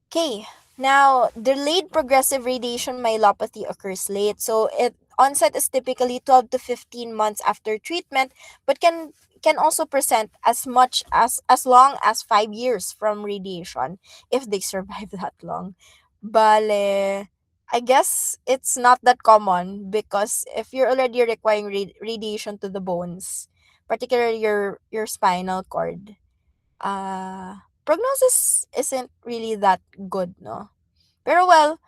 Okay, now delayed progressive radiation myelopathy occurs late. So it onset is typically 12 to 15 months after treatment, but can also present as long as 5 years from radiation if they survive that long. Bale, I guess it's not that common because if you're already requiring radiation to the bones, particularly your spinal cord, prognosis isn't really that good, no? Pero well,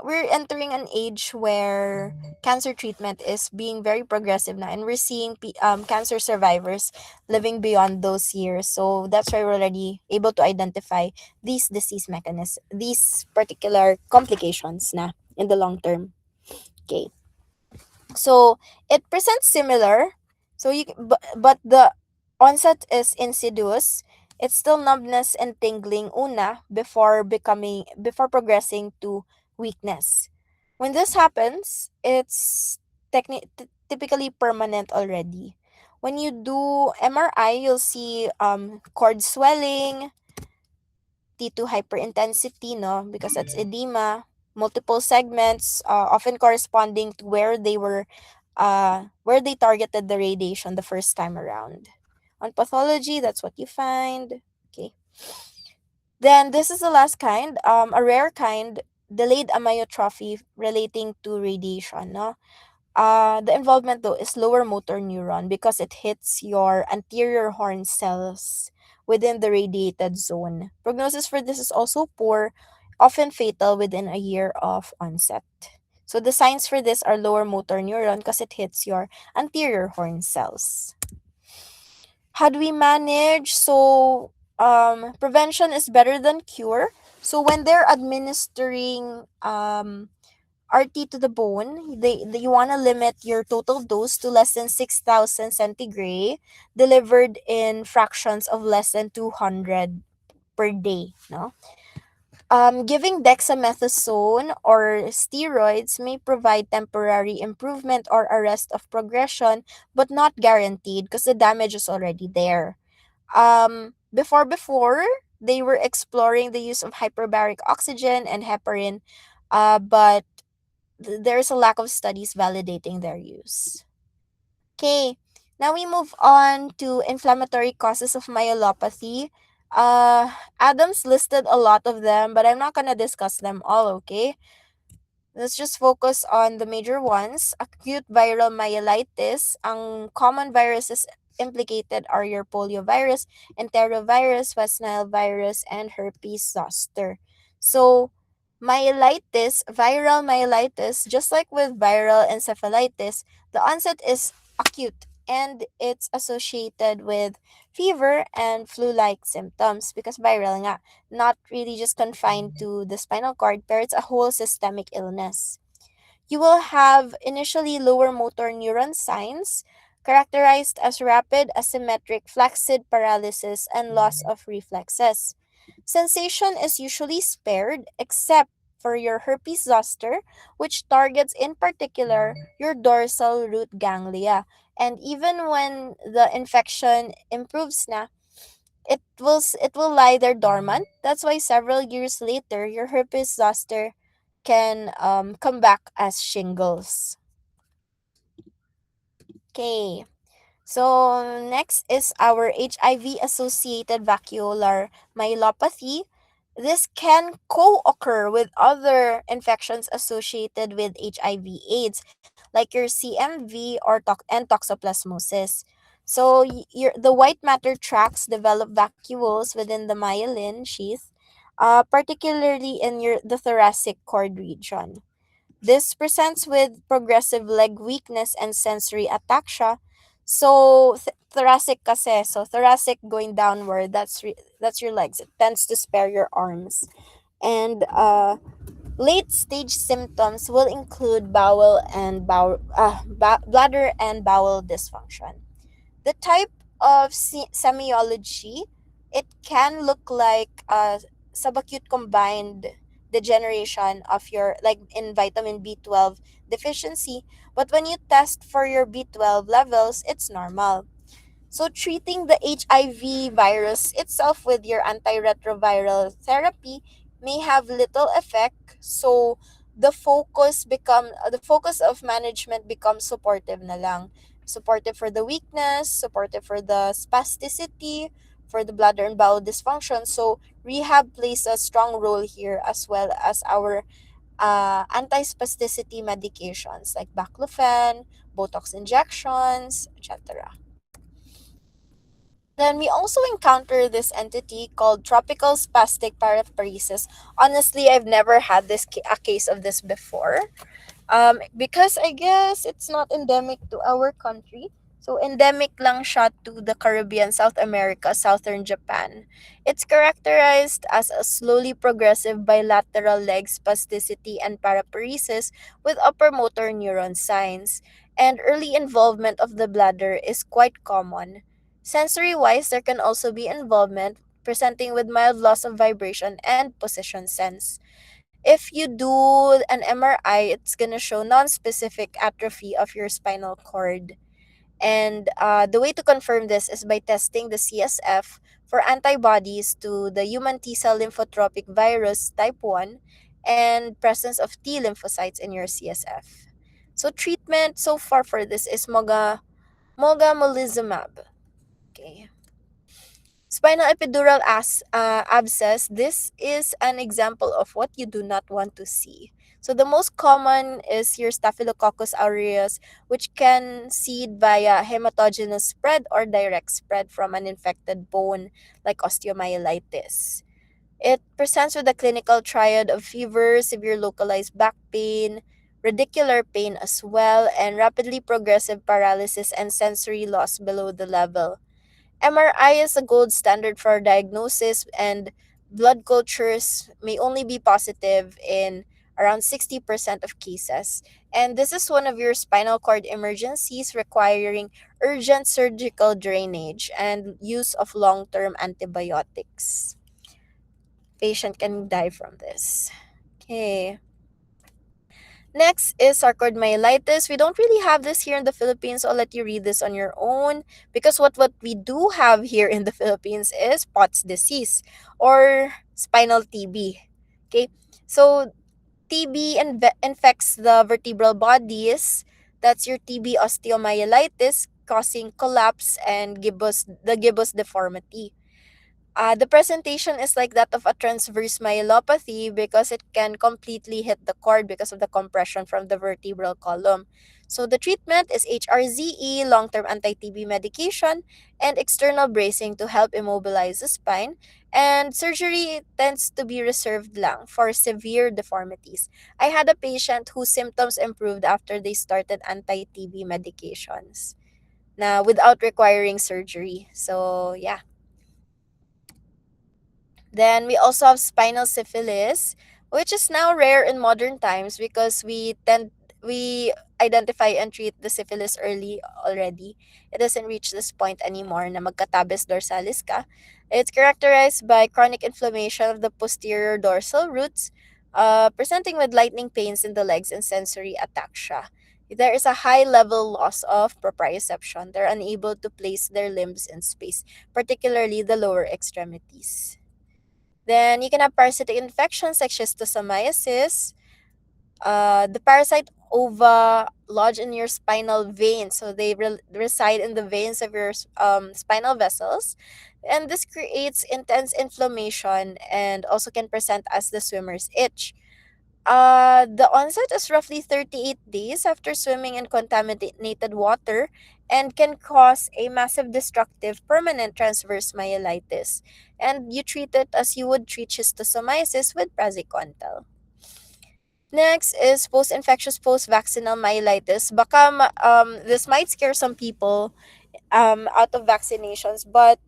we're entering an age where cancer treatment is being very progressive na, and we're seeing cancer survivors living beyond those years. So that's why we're already able to identify these disease mechanisms, these particular complications na in the long term. Okay. So it presents similar. So but the onset is insidious. It's still numbness and tingling una before progressing to weakness. When this happens, it's typically permanent already. When you do MRI, you'll see cord swelling, T2 hyperintensity, no, because that's edema, multiple segments, often corresponding to where they targeted the radiation the first time around. On pathology, that's what you find. Okay. Then this is the last kind, a rare kind, delayed amyotrophy relating to radiation, no? The involvement though is lower motor neuron because it hits your anterior horn cells within the radiated zone. Prognosis for this is also poor, often fatal within a year of onset. So the signs for this are lower motor neuron because it hits your anterior horn cells. How do we manage? So prevention is better than cure. So when they're administering RT to the bone, you want to limit your total dose to less than 6,000 centigrade, delivered in fractions of less than 200 per day, no? Giving dexamethasone or steroids may provide temporary improvement or arrest of progression, but not guaranteed because the damage is already there. Before they were exploring the use of hyperbaric oxygen and heparin, but there's a lack of studies validating their use. Okay, now we move on to inflammatory causes of myelopathy. Adams listed a lot of them, but I'm not gonna discuss them all, okay? Let's just focus on the major ones. Acute viral myelitis. Ang common viruses implicated are your poliovirus, enterovirus, West Nile virus, and herpes zoster. So, myelitis, viral myelitis, just like with viral encephalitis, the onset is acute and it's associated with fever and flu-like symptoms because viral nga, not really just confined to the spinal cord, but it's a whole systemic illness. You will have initially lower motor neuron signs, characterized as rapid asymmetric flaccid paralysis and loss of reflexes. Sensation is usually spared except for your herpes zoster, which targets in particular your dorsal root ganglia. And even when the infection improves na, it will lie there dormant. That's why several years later, your herpes zoster can come back as shingles. Okay. So next is our HIV associated vacuolar myelopathy. This can co-occur with other infections associated with HIV AIDS, like your CMV or toxoplasmosis. So the white matter tracts develop vacuoles within the myelin sheath, particularly in the thoracic cord region. This presents with progressive leg weakness and sensory ataxia. So thoracic kasi, so thoracic going downward, that's your legs. It tends to spare your arms. And late stage symptoms will include bladder and bowel dysfunction. The type of semiology, it can look like subacute combined degeneration of your, like in vitamin B12 deficiency, but when you test for your B12 levels, it's normal. So treating the HIV virus itself with your antiretroviral therapy may have little effect. So the focus of management becomes supportive na lang. Supportive for the weakness, supportive for the spasticity, for the bladder and bowel dysfunction. So rehab plays a strong role here as well as our anti-spasticity medications like baclofen, Botox injections, etc. Then we also encounter this entity called tropical spastic paraparesis. Honestly, I've never had a case of this before. Because I guess it's not endemic to our country. So endemic lang siya to the Caribbean, South America, southern Japan. It's characterized as a slowly progressive bilateral leg spasticity and paraparesis with upper motor neuron signs. And early involvement of the bladder is quite common. Sensory wise, there can also be involvement presenting with mild loss of vibration and position sense. If you do an MRI, it's gonna show non-specific atrophy of your spinal cord. And the way to confirm this is by testing the CSF for antibodies to the human T cell lymphotropic virus type 1 and presence of T lymphocytes in your CSF. So treatment so far for this is mogamulizumab. Okay. Spinal epidural abscess, this is an example of what you do not want to see. So the most common is your Staphylococcus aureus, which can seed via hematogenous spread or direct spread from an infected bone like osteomyelitis. It presents with a clinical triad of fever, severe localized back pain, radicular pain as well, and rapidly progressive paralysis and sensory loss below the level. MRI is a gold standard for diagnosis, and blood cultures may only be positive in around 60% of cases. And this is one of your spinal cord emergencies requiring urgent surgical drainage and use of long term antibiotics. patient can die from this. Okay. Next is sarcoid myelitis. We don't really have this here in the Philippines, so I'll let you read this on your own because what we do have here in the Philippines is Pott's disease or spinal TB. Okay, so TB infects the vertebral bodies. That's your TB osteomyelitis, causing collapse and the gibbous deformity. The presentation is like that of a transverse myelopathy because it can completely hit the cord because of the compression from the vertebral column. So the treatment is HRZE, long-term anti-TB medication, and external bracing to help immobilize the spine. And surgery tends to be reserved lang for severe deformities. I had a patient whose symptoms improved after they started anti-TB medications. Now, without requiring surgery. So, yeah. Then we also have spinal syphilis, which is now rare in modern times because we identify and treat the syphilis early already. It doesn't reach this point anymore na magkatabes dorsalis ka. It's characterized by chronic inflammation of the posterior dorsal roots, presenting with lightning pains in the legs and sensory ataxia. There is a high level loss of proprioception. They're unable to place their limbs in space, particularly the lower extremities. Then you can have parasitic infections like schistosomiasis. The parasite ova lodge in your spinal vein, so they reside in the veins of your spinal vessels, and this creates intense inflammation and also can present as the swimmer's itch. The onset is roughly 38 days after swimming in contaminated water and can cause a massive destructive permanent transverse myelitis. And you treat it as you would treat schistosomiasis with praziquantel. Next is post-infectious post-vaccinal myelitis. This might scare some people out of vaccinations, but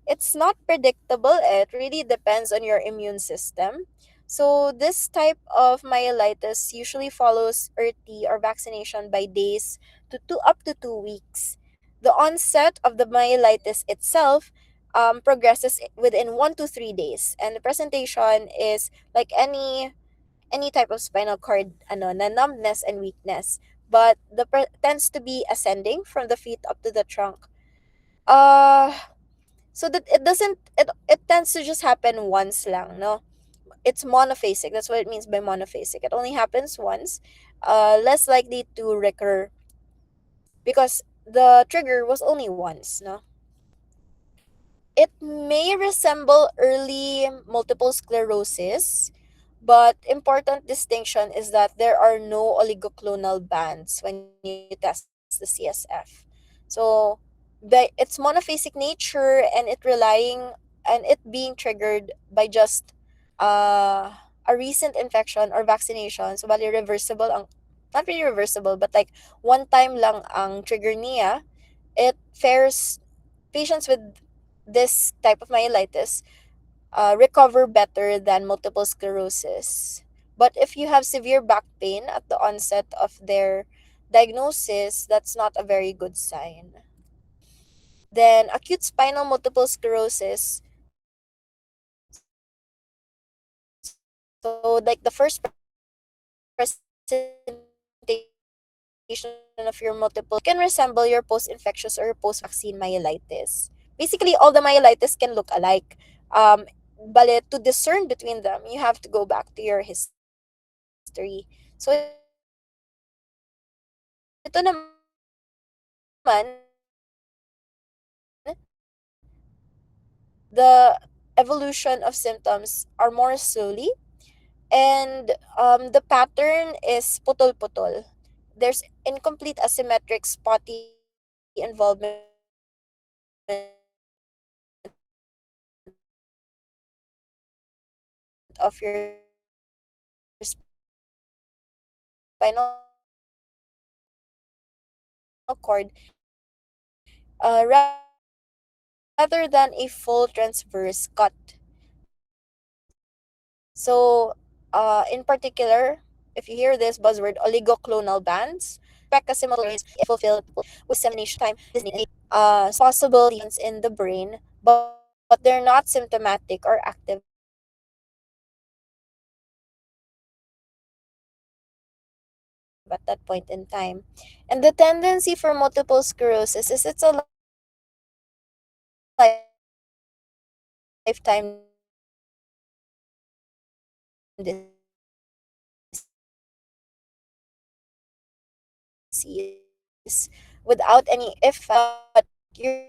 it's not predictable. It really depends on your immune system. So this type of myelitis usually follows RT or vaccination by days to up to 2 weeks. The onset of the myelitis itself progresses within 1 to 3 days, and the presentation is like any type of spinal cord na numbness and weakness, but tends to be ascending from the feet up to the trunk. uh so that it tends to just happen once lang, no? It's monophasic. That's what it means by monophasic. It only happens once, less likely to recur because the trigger was only once, no? It may resemble early multiple sclerosis, but important distinction is that there are no oligoclonal bands when you test the CSF. So its monophasic nature and it being triggered by just a recent infection or vaccination, so bali reversible ang not really reversible but like one time lang ang trigger niya. It fares patients with this type of myelitis recover better than multiple sclerosis. But if you have severe back pain at the onset of their diagnosis, that's not a very good sign. Then acute spinal multiple sclerosis. So like the first presentation of your multiple sclerosis can resemble your post-infectious or your post-vaccine myelitis. Basically, all the myelitis can look alike. Um, but to discern between them, you have to go back to your history. So ito naman, the evolution of symptoms are more slowly, and the pattern is putol-putol. There's incomplete asymmetric spotty involvement of your spinal cord, and rather than a full transverse cut. So, in particular, if you hear this buzzword, oligoclonal bands, expect a similar appearance if fulfilled with dissemination time, Disney, possible lesions in the brain, but they're not symptomatic or active at all. at that point in time. And the tendency for multiple sclerosis is it's a lifetime disease without any effect, you're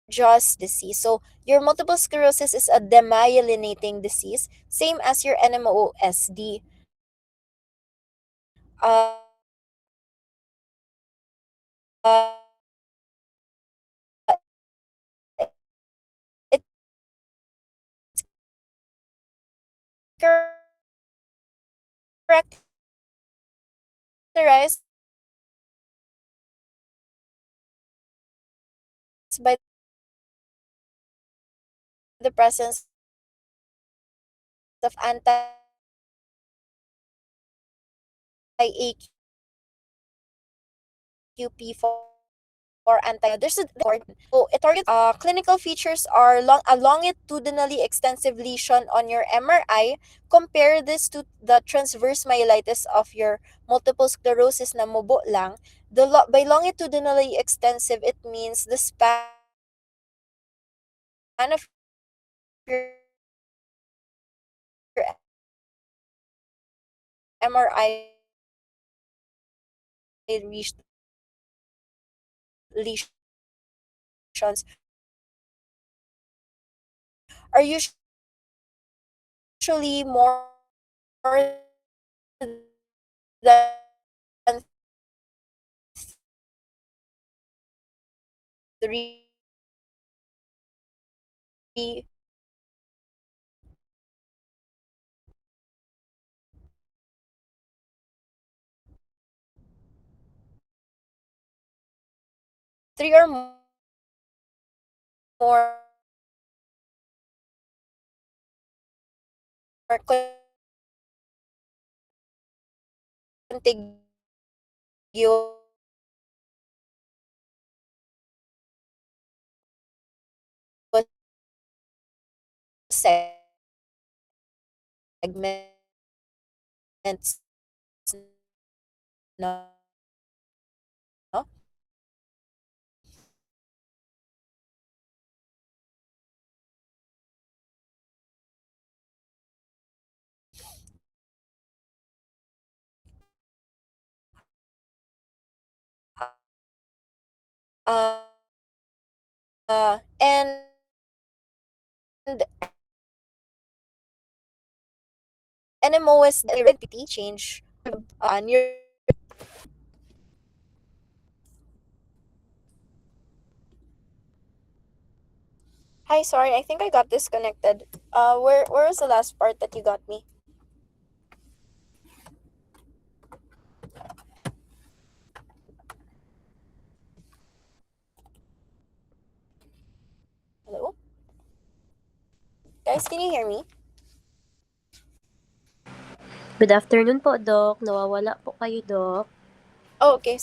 just disease. So your multiple sclerosis is a demyelinating disease, same as your NMOSD. Characterized by the presence of anti-AQP4 there's a so it targets clinical features are a longitudinally extensive lesion on your MRI. Compare this to the transverse myelitis of your multiple sclerosis na mubo lang. By longitudinally extensive, it means the span of your MRI lesions are usually more than Good afternoon po, Doc. Nawawala po kayo, Doc. Okay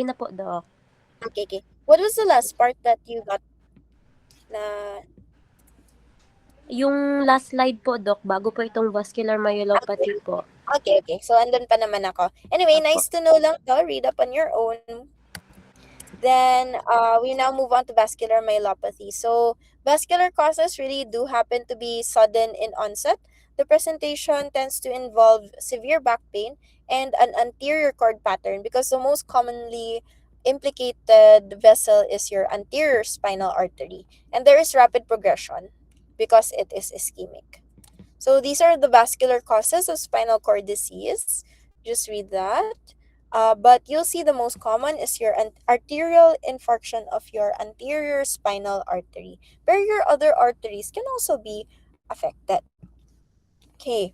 na po, Doc. Yung last slide po, Doc, bago po itong vascular myelopathy po. Opo. We now move on to vascular myelopathy. So, vascular causes really do happen to be sudden in onset. The presentation tends to involve severe back pain and an anterior cord pattern because the most commonly implicated vessel is your anterior spinal artery. And there is rapid progression because it is ischemic. So these are the vascular causes of spinal cord disease. Just read that. But you'll see the most common is your arterial infarction of your anterior spinal artery, where your other arteries can also be affected. Okay,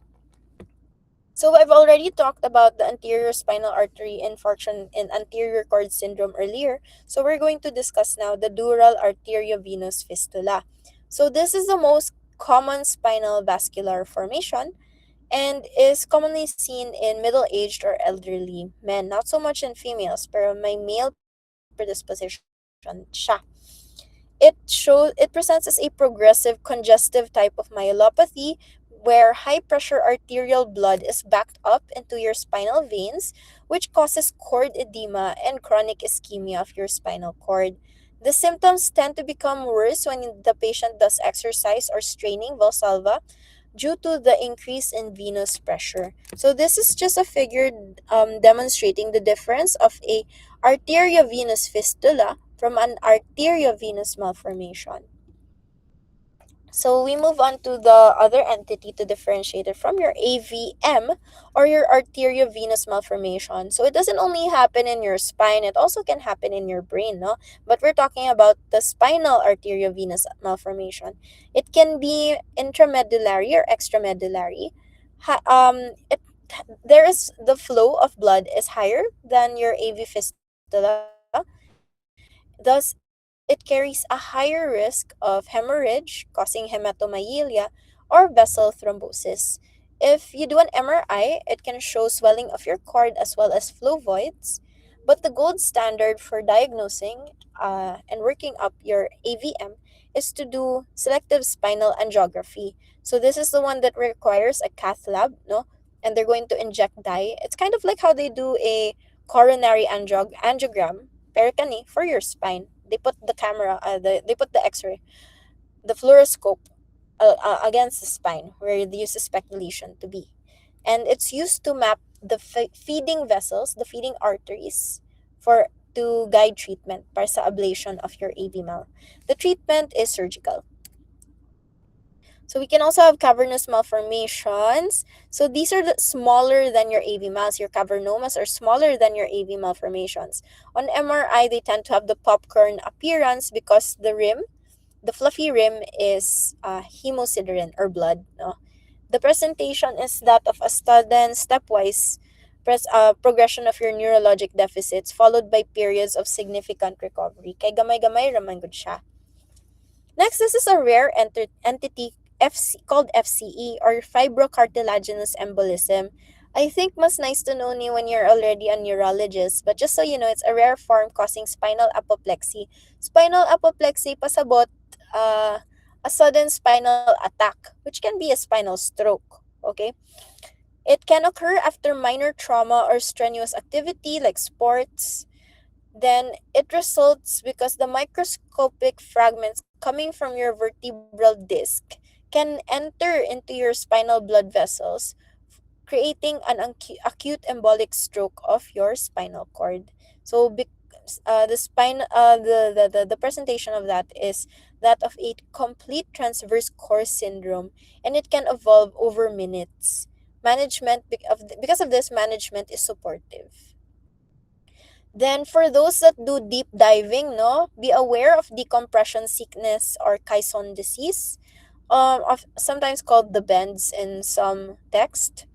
so I've already talked about the anterior spinal artery infarction and anterior cord syndrome earlier. So we're going to discuss now the dural arteriovenous fistula. So this is the most common spinal vascular formation and is commonly seen in middle-aged or elderly men, not so much in females, pero may male predisposition siya. It presents as a progressive congestive type of myelopathy where high pressure arterial blood is backed up into your spinal veins, which causes cord edema and chronic ischemia of your spinal cord. The symptoms tend to become worse when the patient does exercise or straining valsalva due to the increase in venous pressure. So this is just a figure demonstrating the difference of a arteriovenous fistula from an arteriovenous malformation. So we move on to the other entity to differentiate it from your AVM or your arteriovenous malformation. So it doesn't only happen in your spine, it also can happen in your brain, no? But we're talking about the spinal arteriovenous malformation. It can be intramedullary or extramedullary. It there is the flow of blood is higher than your AV fistula. Thus, it carries a higher risk of hemorrhage, causing hematomyelina or vessel thrombosis. If you do an MRI, it can show swelling of your cord as well as flow voids. But the gold standard for diagnosing and working up your AVM is to do selective spinal angiography. So this is the one that requires a cath lab, no? And they're going to inject dye. It's kind of like how they do a coronary angiogram, pericani, for your spine. They put the camera, they put the X-ray, the fluoroscope against the spine where you suspect the lesion to be, and it's used to map the feeding vessels, the feeding arteries, for to guide treatment para sa ablation of your AVMAL. The treatment is surgical. So we can also have cavernous malformations. So these are the smaller than your AV mass. Your cavernomas are smaller than your AV malformations. On MRI, they tend to have the popcorn appearance because the fluffy rim is hemosiderin or blood. No? The presentation is that of a sudden, stepwise progression of your neurologic deficits followed by periods of significant recovery. Kay gamay-gamay raman gud siya. Next, this is a rare entity called FCE or fibrocartilaginous embolism. I think mas nice to know ni when you're already a neurologist, but just so you know, it's a rare form causing spinal apoplexy. Spinal apoplexy pasabot uh, a sudden spinal attack, which can be a spinal stroke. Okay? It can occur after minor trauma or strenuous activity like sports. Then it results because the microscopic fragments coming from your vertebral disc can enter into your spinal blood vessels, creating an acute embolic stroke of your spinal cord. So, the spine, the presentation of that is that of a complete transverse course syndrome, and it can evolve over minutes. Because of this, management is supportive. Then for those that do deep diving, no, be aware of decompression sickness or Caisson disease, sometimes called the bends in some text.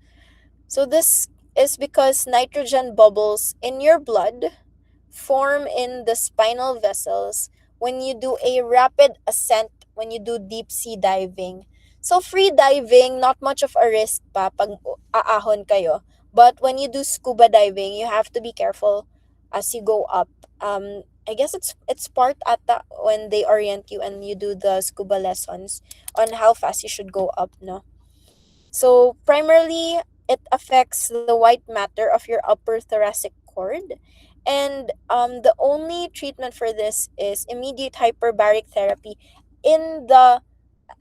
So this is because nitrogen bubbles in your blood form in the spinal vessels when you do a rapid ascent, when you do deep sea diving. So free diving, not much of a risk pa pag aahon kayo. But when you do scuba diving, you have to be careful as you go up. I guess it's part ata when they orient you and you do the scuba lessons on how fast you should go up, no? So primarily, it affects the white matter of your upper thoracic cord. And the only treatment for this is immediate hyperbaric therapy in the,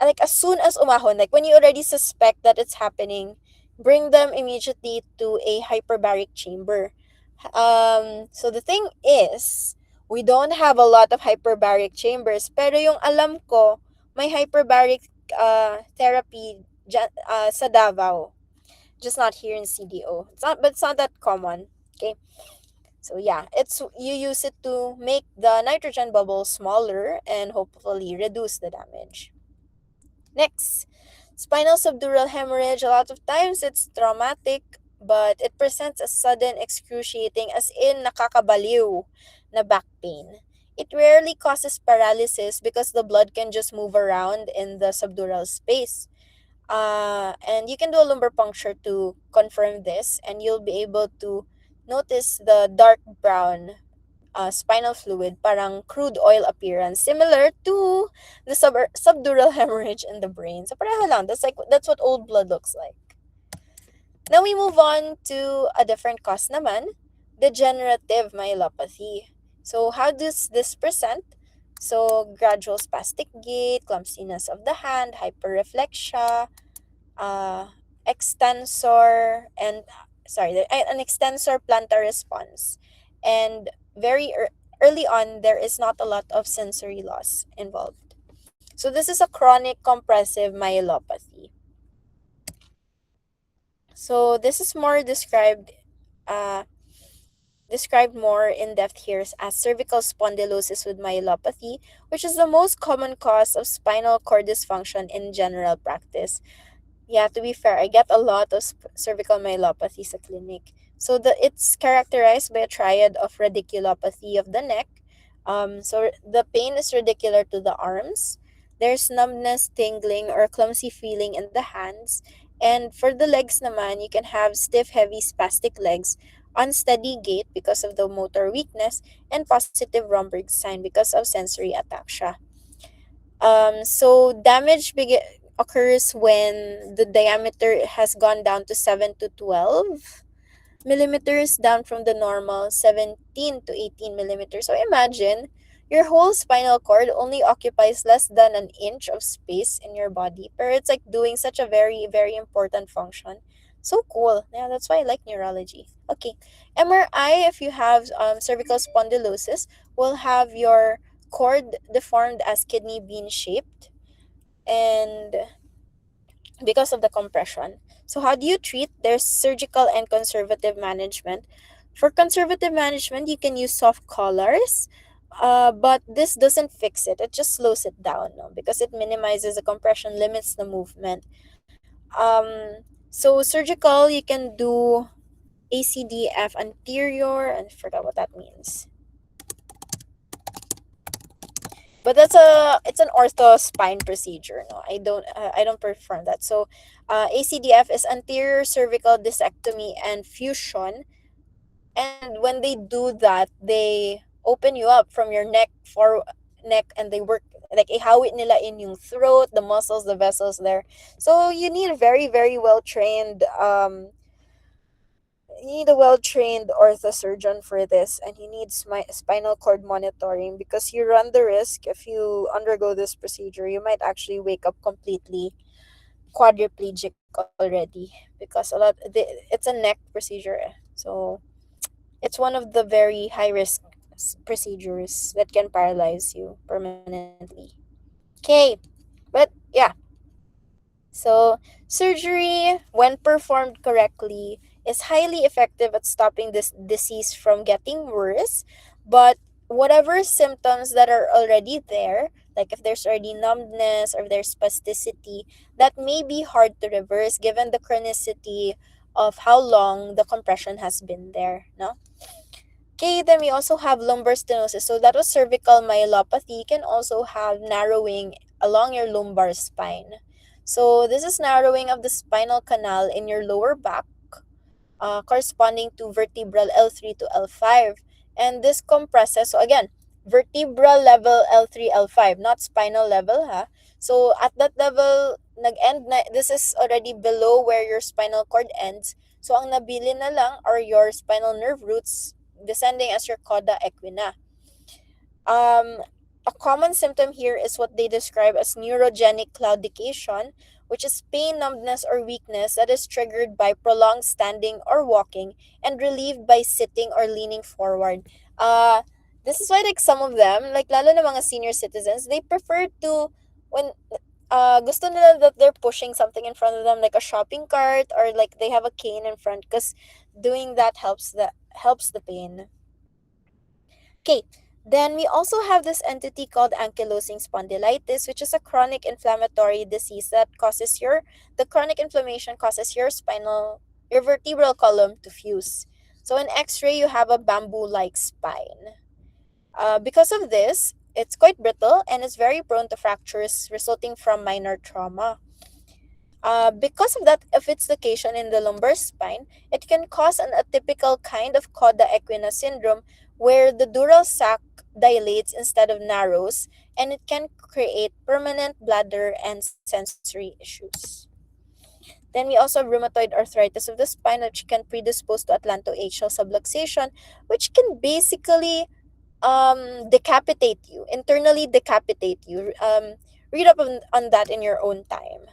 like as soon as umahon, like when you already suspect that it's happening, bring them immediately to a hyperbaric chamber. So the thing is, we don't have a lot of hyperbaric chambers, pero yung alam ko, may hyperbaric therapy sa Davao, just not here in CDO. It's not that common. Okay, so yeah, it's you use it to make the nitrogen bubble smaller and hopefully reduce the damage. Next, spinal subdural hemorrhage. A lot of times it's traumatic, but it presents as sudden, excruciating, as in nakakabaliw na back pain. It rarely causes paralysis because the blood can just move around in the subdural space. And you can do a lumbar puncture to confirm this, and you'll be able to notice the dark brown spinal fluid, parang crude oil appearance, similar to the subdural hemorrhage in the brain. So pareho lang. That's what old blood looks like. Now we move on to a different cause naman, degenerative myelopathy. So how does this present? So gradual spastic gait, clumsiness of the hand, hyperreflexia, uh, extensor and an extensor plantar response, and early on there is not a lot of sensory loss involved. So this is a chronic compressive myelopathy. So this is more uh, described more in depth here as cervical spondylosis with myelopathy, which is the most common cause of spinal cord dysfunction in general practice. Yeah, to be fair, I get a lot of cervical myelopathy sa clinic. So it's characterized by a triad of radiculopathy of the neck. So the pain is radicular to the arms. There's numbness, tingling, or clumsy feeling in the hands. And for the legs naman, you can have stiff, heavy, spastic legs, unsteady gait because of the motor weakness, and positive Romberg sign because of sensory ataxia. So occurs when the diameter has gone down to 7 to 12 millimeters, down from the normal 17 to 18 millimeters. So imagine your whole spinal cord only occupies less than an inch of space in your body, but it's like doing such a very, very important function. So cool. Yeah, that's why I like neurology. Okay. MRI, if you have cervical spondylosis, will have your cord deformed as kidney bean shaped, and because of the compression. So how do you treat? There's surgical and conservative management. For conservative management, you can use soft collars, but this doesn't fix it. It just slows it down, no? Because it minimizes the compression, limits the movement. So surgical, you can do ACDF anterior, and I forgot what that means. But it's an ortho spine procedure. No, I don't perform that. So ACDF is anterior cervical discectomy and fusion, and when they do that, they open you up from your neck, and they work like ihawit nila in yung throat, the muscles, the vessels there. So you need very, very well trained you need a well-trained orthosurgeon for this, and you need spinal cord monitoring, because you run the risk, if you undergo this procedure, you might actually wake up completely quadriplegic already, because it's a neck procedure. So it's one of the very high risk procedures that can paralyze you permanently. Okay, but yeah, so, surgery, when performed correctly, is highly effective at stopping this disease from getting worse. But whatever symptoms that are already there, like if there's already numbness or there's spasticity, that may be hard to reverse given the chronicity of how long the compression has been there. No? Okay, then we also have lumbar stenosis. So that was cervical myelopathy. You can also have narrowing along your lumbar spine. So this is narrowing of the spinal canal in your lower back, corresponding to vertebral L3 to L5. And this compresses, so again, vertebral level L3, L5, not spinal level, ha? So at that level, this is already below where your spinal cord ends. So ang nabili na lang are your spinal nerve roots descending as your cauda equina. Um, a common symptom here is what they describe as neurogenic claudication, which is pain, numbness, or weakness that is triggered by prolonged standing or walking and relieved by sitting or leaning forward. Uh, this is why like some of them, like lalo na mga senior citizens, they prefer to when gusto nila that they're pushing something in front of them like a shopping cart, or like they have a cane in front, because doing that helps the pain. Okay, then we also have this entity called ankylosing spondylitis, which is a chronic inflammatory disease that the chronic inflammation causes your vertebral column to fuse. So in X-ray, you have a bamboo-like spine. Because of this, it's quite brittle and is very prone to fractures resulting from minor trauma. Because of that, of its location in the lumbar spine, it can cause an atypical kind of cauda equina syndrome where the dural sac dilates instead of narrows, and it can create permanent bladder and sensory issues. Then we also have rheumatoid arthritis of the spine, which can predispose to atlantoaxial subluxation, which can basically decapitate you, internally decapitate you. Read up on that in your own time.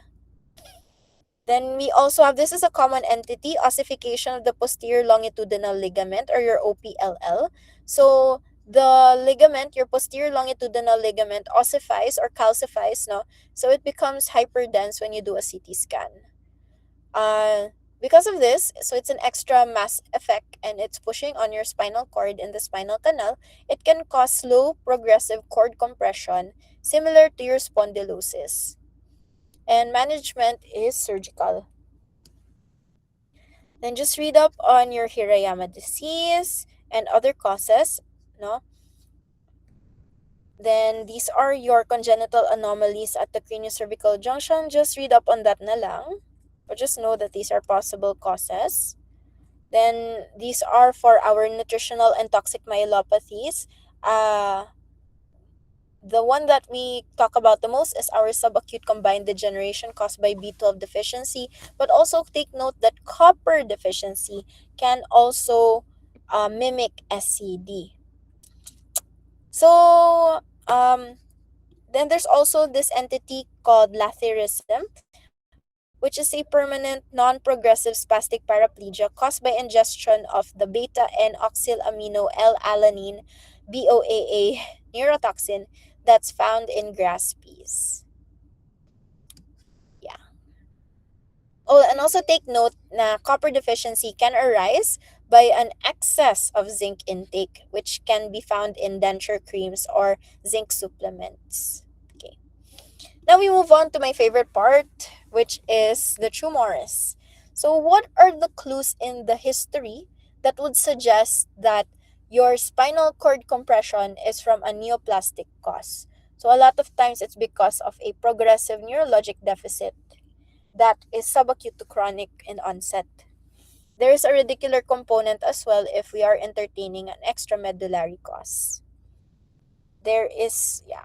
Then we also have, this is a common entity, ossification of the posterior longitudinal ligament, or your OPLL. So the ligament, your posterior longitudinal ligament, ossifies or calcifies, no? So it becomes hyperdense when you do a CT scan. Uh, because of this, so it's an extra mass effect and it's pushing on your spinal cord in the spinal canal. It can cause slow progressive cord compression, similar to your spondylosis. And management is surgical. Then just read up on your Hirayama disease and other causes, no? Then these are your congenital anomalies at the craniocervical junction. Just read up on that na lang. But just know that these are possible causes. Then these are for our nutritional and toxic myelopathies. Uh, the one that we talk about the most is our subacute combined degeneration caused by B12 deficiency. But also take note that copper deficiency can also mimic SCD. So, then there's also this entity called latherism, which is a permanent, non-progressive spastic paraplegia caused by ingestion of the beta and oxylamino L-alanine BOAA neurotoxin that's found in grass peas. Yeah. Oh, and also take note na copper deficiency can arise by an excess of zinc intake, which can be found in denture creams or zinc supplements. Okay. Now we move on to my favorite part, which is the tumors. So, what are the clues in the history that would suggest that your spinal cord compression is from a neoplastic cause? So, a lot of times it's because of a progressive neurologic deficit that is subacute to chronic in onset. There is a radicular component as well if we are entertaining an extramedullary cause. There is, yeah.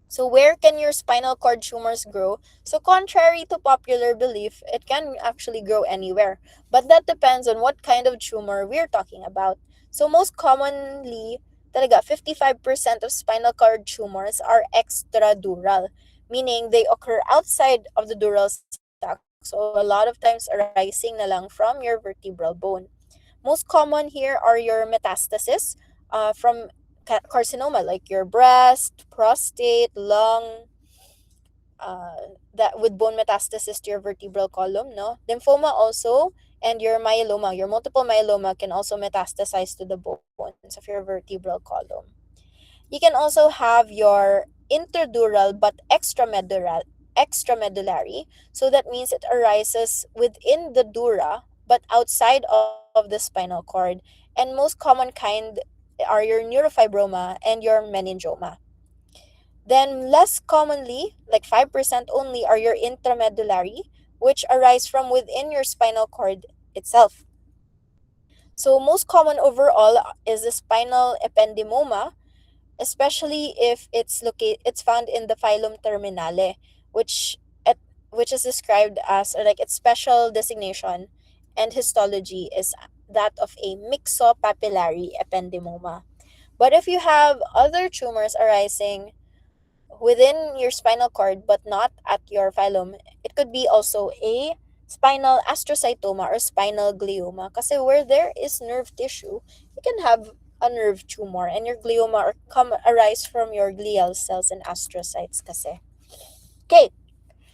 So where can your spinal cord tumors grow? So contrary to popular belief, it can actually grow anywhere. But that depends on what kind of tumor we're talking about. So most commonly, talaga 55% of spinal cord tumors are extradural, meaning they occur outside of the dural sac. So a lot of times arising na lang from your vertebral bone. Most common here are your metastases from carcinoma, like your breast, prostate, lung, that with bone metastasis to your vertebral column, no? Lymphoma also, and your myeloma, your multiple myeloma can also metastasize to the bones of your vertebral column. You can also have your interdural but extramedullary. So that means it arises within the dura but outside of the spinal cord. And most common kind are your neurofibroma and your meningioma. Then less commonly, like 5% only, are your intramedullary, which arise from within your spinal cord itself. So most common overall is the spinal ependymoma, especially if it's found in the phylum Terminale, which at, which is described as, or like its special designation and histology is that of a myxopapillary ependymoma. But if you have other tumors arising within your spinal cord but not at your phylum, it could be also a spinal astrocytoma or spinal glioma. Kasi where there is nerve tissue, you can have a nerve tumor, and your glioma arise from your glial cells and astrocytes kasi. Okay,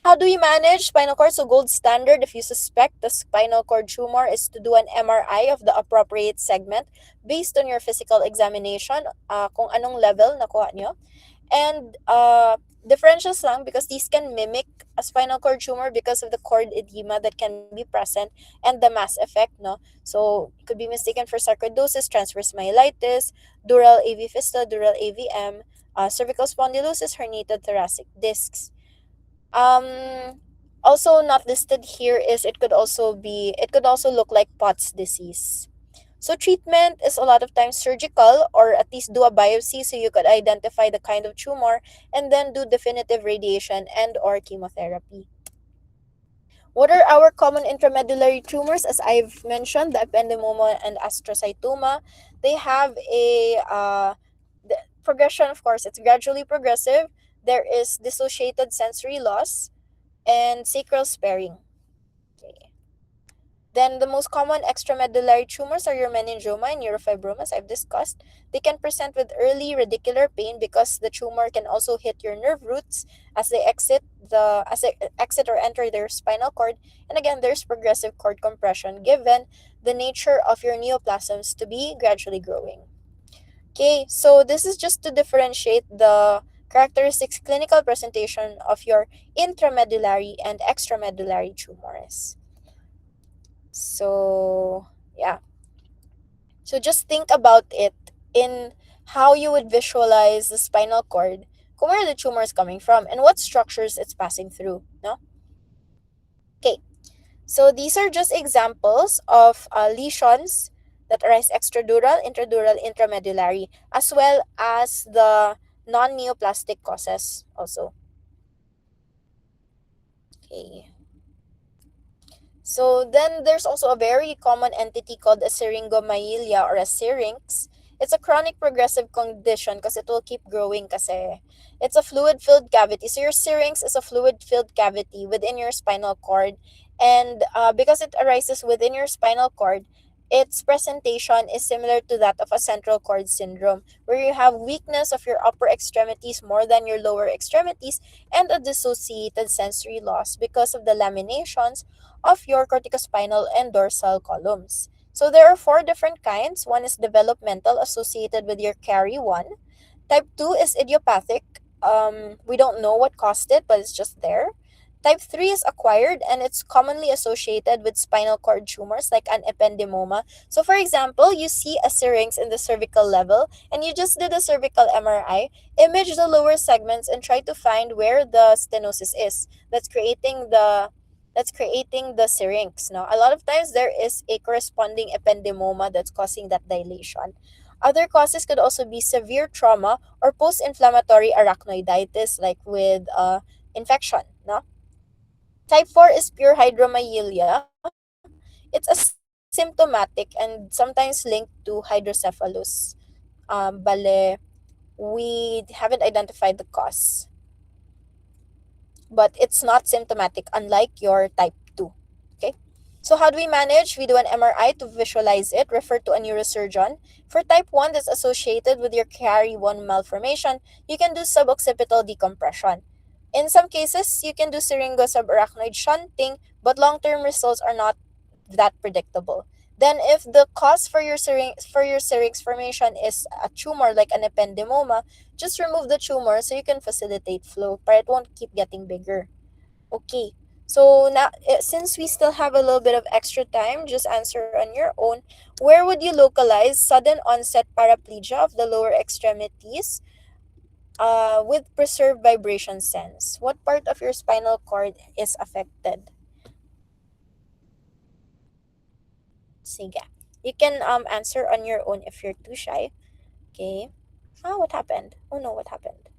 how do you manage spinal cord? So gold standard if you suspect the spinal cord tumor is to do an MRI of the appropriate segment based on your physical examination, kung anong level nakuha nyo. And differentials lang because these can mimic a spinal cord tumor because of the cord edema that can be present and the mass effect, no? So it could be mistaken for sarcoidosis, transverse myelitis, dural AV fistula, dural AVM, cervical spondylosis, herniated thoracic discs. Um, Also not listed here is it could also look like Pott's disease. So treatment is a lot of times surgical or at least do a biopsy so you could identify the kind of tumor and then do definitive radiation and or chemotherapy. What are our common intramedullary tumors? As I've mentioned, the ependymoma and astrocytoma, they have the progression, of course, it's gradually progressive. There is dissociated sensory loss and sacral sparing. Okay. Then the most common extramedullary tumors are your meningioma and neurofibromas I've discussed. They can present with early radicular pain because the tumor can also hit your nerve roots as they exit or enter their spinal cord. And again, there's progressive cord compression given the nature of your neoplasms to be gradually growing. Okay, so this is just to differentiate the characteristics clinical presentation of your intramedullary and extramedullary tumors. So, yeah. So just think about it in how you would visualize the spinal cord, where the tumor is coming from, and what structures it's passing through. No? Okay. So these are just examples of lesions that arise extradural, intradural, intramedullary, as well as the non-neoplastic causes also. Okay. So then there's also a very common entity called a syringomyelia or a syrinx. It's a chronic progressive condition because it will keep growing kasi. It's a fluid-filled cavity. So your syrinx is a fluid-filled cavity within your spinal cord. And because it arises within your spinal cord, its presentation is similar to that of a central cord syndrome, where you have weakness of your upper extremities more than your lower extremities and a dissociated sensory loss because of the laminations of your corticospinal and dorsal columns. So there are four different kinds. One is developmental, associated with your carry one. Type 2 is idiopathic. We don't know what caused it, but it's just there. Type 3 is acquired and it's commonly associated with spinal cord tumors like an ependymoma. So, for example, you see a syrinx in the cervical level and you just did a cervical MRI, image the lower segments and try to find where the stenosis is. That's creating the syrinx. Now, a lot of times there is a corresponding ependymoma that's causing that dilation. Other causes could also be severe trauma or post-inflammatory arachnoiditis, like with infection. No? Type 4 is pure hydromyelia. It's asymptomatic and sometimes linked to hydrocephalus. Bale, we haven't identified the cause, but it's not symptomatic, unlike your type 2. Okay? So, how do we manage? We do an MRI to visualize it, refer to a neurosurgeon. For type 1 that's associated with your carry 1 malformation, you can do suboccipital decompression. In some cases, you can do syringo-subarachnoid shunting, but long-term results are not that predictable. Then, if the cause for your syrinx formation is a tumor like an ependymoma, just remove the tumor so you can facilitate flow, but it won't keep getting bigger. Okay. So now, since we still have a little bit of extra time, just answer on your own. Where would you localize sudden onset paraplegia of the lower extremities with preserved vibration sense? What part of your spinal cord is affected? Sige. You can answer on your own if you're too shy. Okay. Ah, what happened? Oh no, what happened?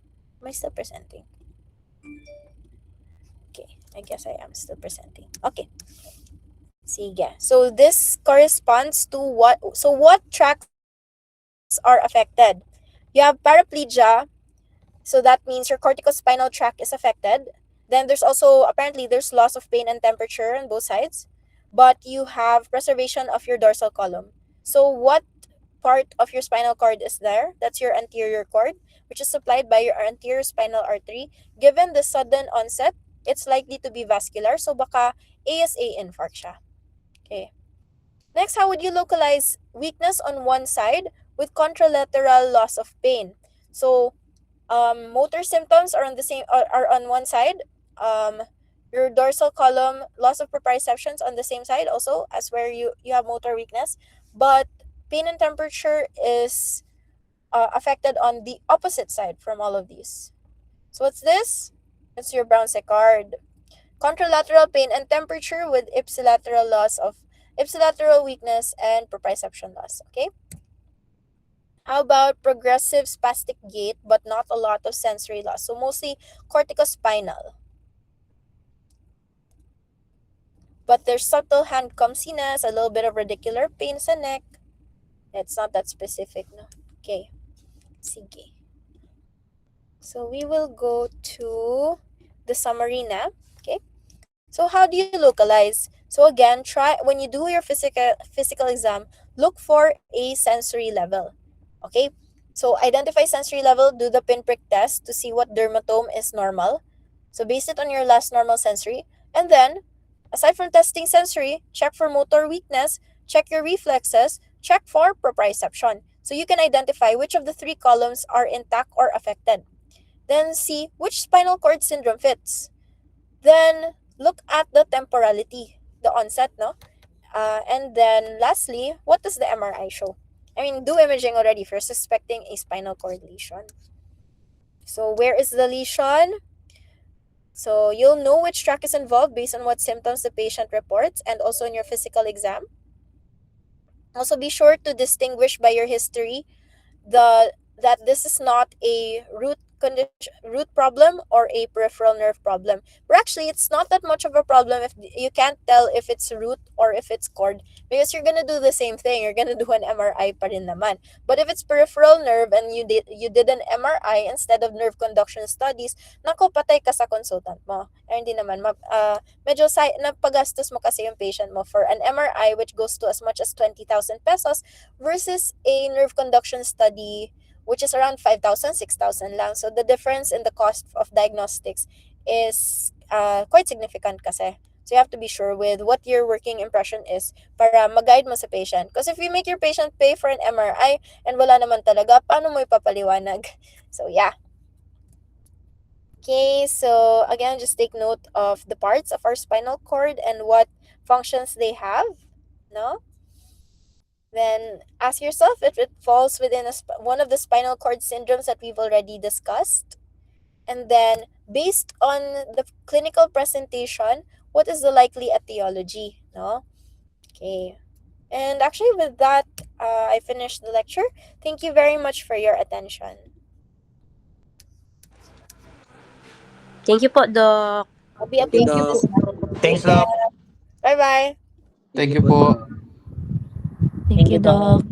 Am I still presenting? Okay, I guess I am still presenting. Okay. Sige. So this corresponds to what tracks are affected? You have paraplegia, so that means your corticospinal tract is affected. Then there's also apparently there's loss of pain and temperature on both sides, but you have preservation of your dorsal column. So what part of your spinal cord is there? That's your anterior cord, which is supplied by your anterior spinal artery. Given the sudden onset, it's likely to be vascular, so baka ASA infarct siya. Okay. Next, how would you localize weakness on one side with contralateral loss of pain? So, motor symptoms are are on one side. Um, your dorsal column loss of proprioceptions on the same side also as where you have motor weakness, but pain and temperature is affected on the opposite side from all of these. So what's this? It's your brown card. contralateral pain and temperature with ipsilateral loss of ipsilateral weakness and proprioception loss. Okay. How about progressive spastic gait but not a lot of sensory loss? So mostly corticospinal. But there's subtle hand clumsiness, a little bit of radicular pain sa neck. It's not that specific, no? Okay. Sige. So we will go to the summary na. Okay. So how do you localize? So again, try when you do your physical exam, look for a sensory level. Okay? So identify sensory level, do the pinprick test to see what dermatome is normal. So base it on your last normal sensory. And then, aside from testing sensory, check for motor weakness, check your reflexes, check for proprioception. So you can identify which of the three columns are intact or affected. Then see which spinal cord syndrome fits. Then look at the temporality, the onset, no? And then lastly, what does the MRI show? I mean, do imaging already if you're suspecting a spinal cord lesion. So where is the lesion? So you'll know which track is involved based on what symptoms the patient reports and also in your physical exam. Also be sure to distinguish by your history the that this is not a root problem or a peripheral nerve problem. But actually, it's not that much of a problem if you can't tell if it's root or if it's cord, because you're gonna do the same thing. You're gonna do an MRI pa rin naman. But if it's peripheral nerve and you did an MRI instead of nerve conduction studies, nako patay ka sa consultant mo. Ay hindi naman medyo napagastos mo kasi yung patient mo for an MRI which goes to as much as 20,000 pesos versus a nerve conduction study which is around 5,000, 6,000 lang. So the difference in the cost of diagnostics is quite significant kasi. So you have to be sure with what your working impression is para mag-guide mo sa patient. Because if you make your patient pay for an MRI and wala naman talaga, paano mo ipapaliwanag? So yeah. Okay, so again, just take note of the parts of our spinal cord and what functions they have. No? Then ask yourself if it falls within one of the spinal cord syndromes that we've already discussed. And then, based on the clinical presentation, what is the likely etiology? No? Okay. And actually, with that, I finished the lecture. Thank you very much for your attention. Thank you po, Doc. I'll be Thank you, updating Doc. this. Thanks, Yeah. Doc. Bye bye. Thank you po. Thank you, Doc.